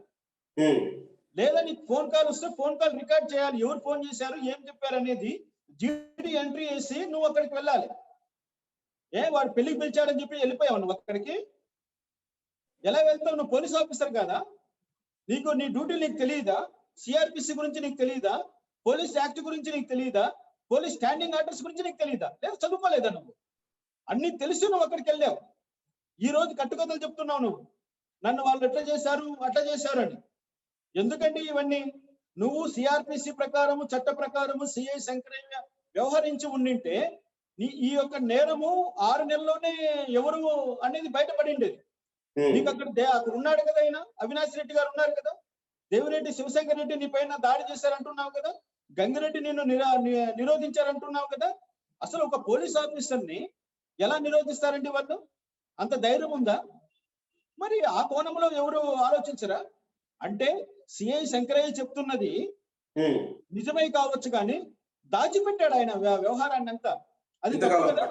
లేదా నీకు ఫోన్ కాల్ వస్తే ఫోన్ కాల్ రికార్డ్ చేయాలి. ఎవరు ఫోన్ చేశారు, ఏం చెప్పారు అనేది జీడీ ఎంట్రీ చేసి నువ్వు అక్కడికి వెళ్ళాలి. వాడు పెళ్లికి పిలిచాడని చెప్పి వెళ్ళిపోయావు నువ్వు అక్కడికి? ఎలా వెళ్తావు? నువ్వు పోలీస్ ఆఫీసర్ కదా, నీకు నీ డ్యూటీ నీకు తెలియదా? సిఆర్పిసి గురించి నీకు తెలియదా? పోలీస్ యాక్ట్ గురించి నీకు తెలియదా? పోలీస్ స్టాండింగ్ ఆర్డర్స్ గురించి నీకు తెలియదా? లేదా చదువుకోలేదా నువ్వు? అన్ని తెలిసి నువ్వు అక్కడికి వెళ్ళావు. ఈ రోజు కట్టుకథలు చెప్తున్నావు నువ్వు, నన్ను వాళ్ళు ఎట్లా చేశారు అట్లా చేశారు అని. ఎందుకండి ఇవన్నీ? నువ్వు సిఆర్పిసి ప్రకారము చట్ట ప్రకారము సిఐ శంకరయ్య వ్యవహరించి ఉండింటే ఈ యొక్క నేరము 6 నెలల్లోనే ఎవరు అనేది బయటపడిండేది. నీకు అక్కడ ఉన్నాడు కదా ఆయన, అవినాష్ రెడ్డి గారు ఉన్నారు కదా, దేవిరెడ్డి శివశంకర్ రెడ్డి నీ పైన దాడి చేశారంటున్నావు కదా, గంగిరెడ్డి నిన్ను నిరోధించారంటున్నావు కదా. అసలు ఒక పోలీస్ ఆఫీసర్ ని ఎలా నిరోధిస్తారండి వాళ్ళు? అంత ధైర్యం ఉందా? మరి ఆ కోణంలో ఎవరు ఆలోచించరా? అంటే సిఐ శంకరయ్య చెప్తున్నది నిజమే కావచ్చు కానీ దాచిపెట్టాడు ఆయన వ్యవహారాన్ని అంతా. అది తప్పు కదా.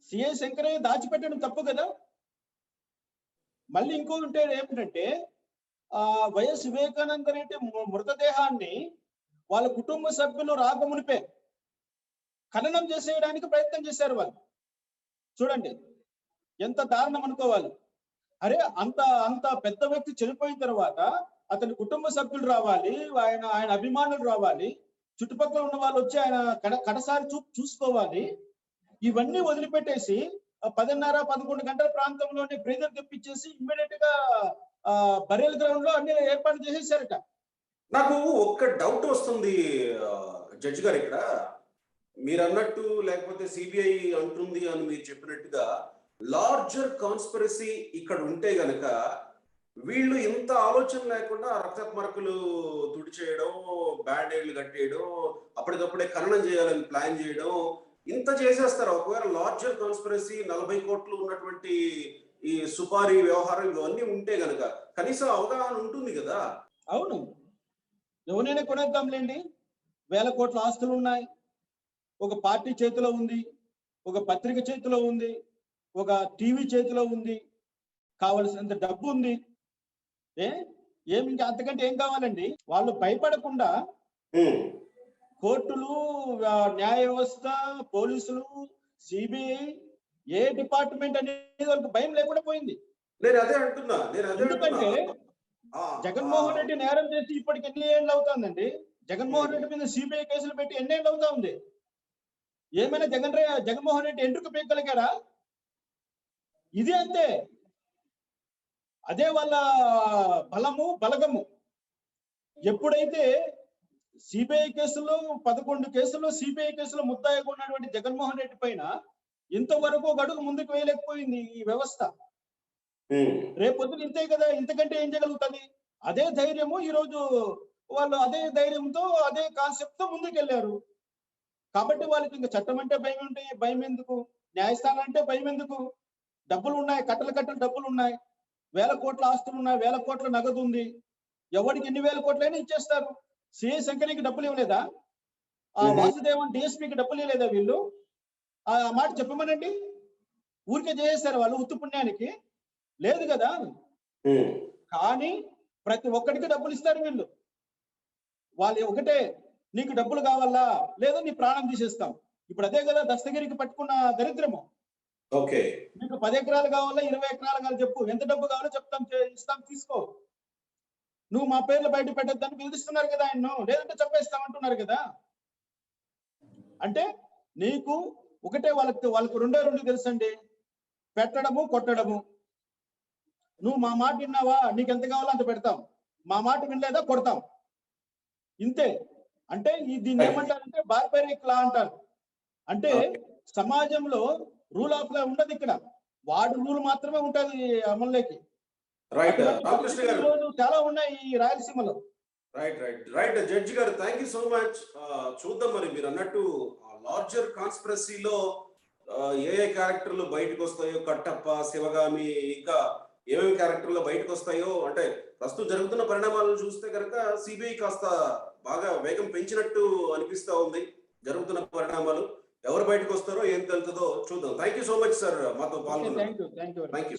సిఐ శంకరయ్య దాచిపెట్టడం తప్పు కదా. మళ్ళీ ఇంకోటి ఏమిటంటే వైఎస్ వివేకానంద రెడ్డి మృతదేహాన్ని వాళ్ళ కుటుంబ సభ్యులు రాకమునిపే ఖననం చేసేయడానికి ప్రయత్నం చేశారు వాళ్ళు. చూడండి ఎంత దారుణం అనుకోవాలి. అరే అంత పెద్ద వ్యక్తి చనిపోయిన తర్వాత అతని కుటుంబ సభ్యులు రావాలి, ఆయన అభిమానులు రావాలి, చుట్టుపక్కల ఉన్న వాళ్ళు వచ్చి ఆయన కడసారి చూసుకోవాలి. ఇవన్నీ వదిలిపెట్టేసి 10:30-11 గంటల ప్రాంతంలోనే బ్రీదర్ తెప్పించేసి ఇమ్మీడియట్ గా బరేల్ గ్రౌండ్ లో అన్ని ఏర్పాటు చేసేసారట. నాకు ఒక్క డౌట్ వస్తుంది జడ్జి గారు, ఇక్కడ మీరు అన్నట్టు లేకపోతే సిబిఐ అంటుంది అని మీరు చెప్పినట్టుగా లార్జర్ కాన్స్పిరసీ ఇక్కడ ఉంటే గనక వీళ్ళు ఇంత ఆలోచన లేకుండా రక్తపు మరకలు తుడిచేయడం, బ్యాండేడ్లు కట్టేయడం, అప్పటికప్పుడే ఖననం చేయాలని ప్లాన్ చేయడం, ఇంత చేసేస్తారు. ఒకవేళ లార్జర్ కాన్స్పిరసీ 40 కోట్లు ఉన్నటువంటి ఈ సుపారీ వ్యవహారం ఇవన్నీ ఉంటే గనక కనీసం అవగాహన ఉంటుంది కదా. అవును, ఎవరైనా కొనేద్దాంలేండి. 1000 కోట్ల ఆస్తులు ఉన్నాయి, ఒక పార్టీ చేతిలో ఉంది, ఒక పత్రిక చేతిలో ఉంది, ఒక టీవీ చేతిలో ఉంది, కావలసినంత డబ్బు ఉంది. ఏమి ఇంకా అంతకంటే ఏం కావాలండి? వాళ్ళు భయపడకుండా కోర్టులు, న్యాయ వ్యవస్థ, పోలీసులు, సిబిఐ, ఏ డిపార్ట్మెంట్ అనేది వాళ్ళకి భయం లేకుండా పోయింది. నేను అదే అంటున్నా. ఎందుకంటే జగన్మోహన్ రెడ్డి నేరం చేసి ఇప్పటికి ఎన్ని ఏళ్ళు అవుతుందండి? జగన్మోహన్ రెడ్డి మీద సిబిఐ కేసులు పెట్టి ఎన్ని ఏళ్ళు అవుతా ఉంది? ఏమైనా జగన్మోహన్ రెడ్డి ఎంట్రుకు పీకగలిగారా? ఇది అంతే. అదే వాళ్ళ బలము, బలగము. ఎప్పుడైతే సిబిఐ కేసులో 11 కేసుల్లో సిబిఐ కేసులో ముద్దాయిగా ఉన్నటువంటి జగన్మోహన్ రెడ్డి పైన ఇంతవరకు ఒక అడుగు ముందుకు వేయలేకపోయింది ఈ వ్యవస్థ. రేపొద్దున ఇంతే కదా, ఇంతకంటే ఏం చేయగలుగుతుంది? అదే ధైర్యము ఈరోజు వాళ్ళు అదే ధైర్యంతో, అదే కాన్సెప్ట్ తో ముందుకెళ్లారు. కాబట్టి వాళ్ళకి ఇంకా చట్టం అంటే భయం ఎందుకు? న్యాయస్థానం అంటే భయం ఎందుకు? డబ్బులు ఉన్నాయి, కట్టలు డబ్బులు ఉన్నాయి, 1000 కోట్ల ఆస్తులు ఉన్నాయి, 1000 కోట్ల నగదు ఉంది. ఎవరికి ఎన్ని 1000 కోట్లైనా ఇచ్చేస్తారు. సిఐ శంకరికి డబ్బులు ఇవ్వలేదా? ఆ వాసుదేవన్ డిఎస్పీకి డబ్బులు ఇవ్వలేదా వీళ్ళు? ఆ మాట చెప్పమనండి. ఊరికే చేసేస్తారు వాళ్ళు ఉత్తు పుణ్యానికి? లేదు కదా. కానీ ప్రతి ఒక్కడికి డబ్బులు ఇస్తారు వీళ్ళు. వాళ్ళు ఒకటే, నీకు డబ్బులు కావాలా, లేదా నీ ప్రాణం తీసేస్తాం. ఇప్పుడు అదే కదా దస్తగిరికి పట్టుకున్న దరిద్రము. ఓకే, మీకు 10 ఎకరాలు కావాలా, 20 ఎకరాలు కావాలి, చెప్పు, ఎంత డబ్బు కావాలో చెప్తాం, ఇస్తాం, తీసుకో. నువ్వు మా పేర్లు బయట పెట్టద్దని పిలుస్తున్నారు కదా ఆయన్ను, లేదంటే చెప్పేస్తామంటున్నారు కదా. అంటే నీకు ఒకటే, వాళ్ళకు రెండు తెలుసండి, పెట్టడము, కొట్టడము. నువ్వు మా మాట విన్నావా, నీకు ఎంత కావాలో అంత పెడతాం, మా మాట వినలేదా కొడతాం, ఇంతే. అంటే దీన్ని ఏమంటారంటే బార్బరిక్ లా అంటారు. అంటే సమాజంలో రూల్ ఆఫ్ లా ఉండదు ఇక్కడ, వాడు రూల్ మాత్రమే ఉంటది అమల్లోకి. చాలా ఉన్నాయి ఈ రాయలసీమలో. రైట్ జడ్జి గారు, థ్యాంక్ యూ సో మచ్. చూద్దాం మరి మీరు అన్నట్టు లార్జర్ కాన్స్పిరసీలో ఏ క్యారెక్టర్లు బయటకు వస్తాయో, కట్టప్ప, శివగామి, ఇంకా ఏమేమి క్యారెక్టర్లు బయటకు వస్తాయో. అంటే ప్రస్తుతం జరుగుతున్న పరిణామాలను చూస్తే కనుక సిబిఐ కాస్త బాగా వేగం పెంచినట్టు అనిపిస్తా ఉంది. జరుగుతున్న పరిణామాలు ఎవరు బయటకు వస్తారో, ఏం తెలుతుందో చూద్దాం. Thank you so much sir మాతో పాల్గొన్నారు. Thank you. Thank you.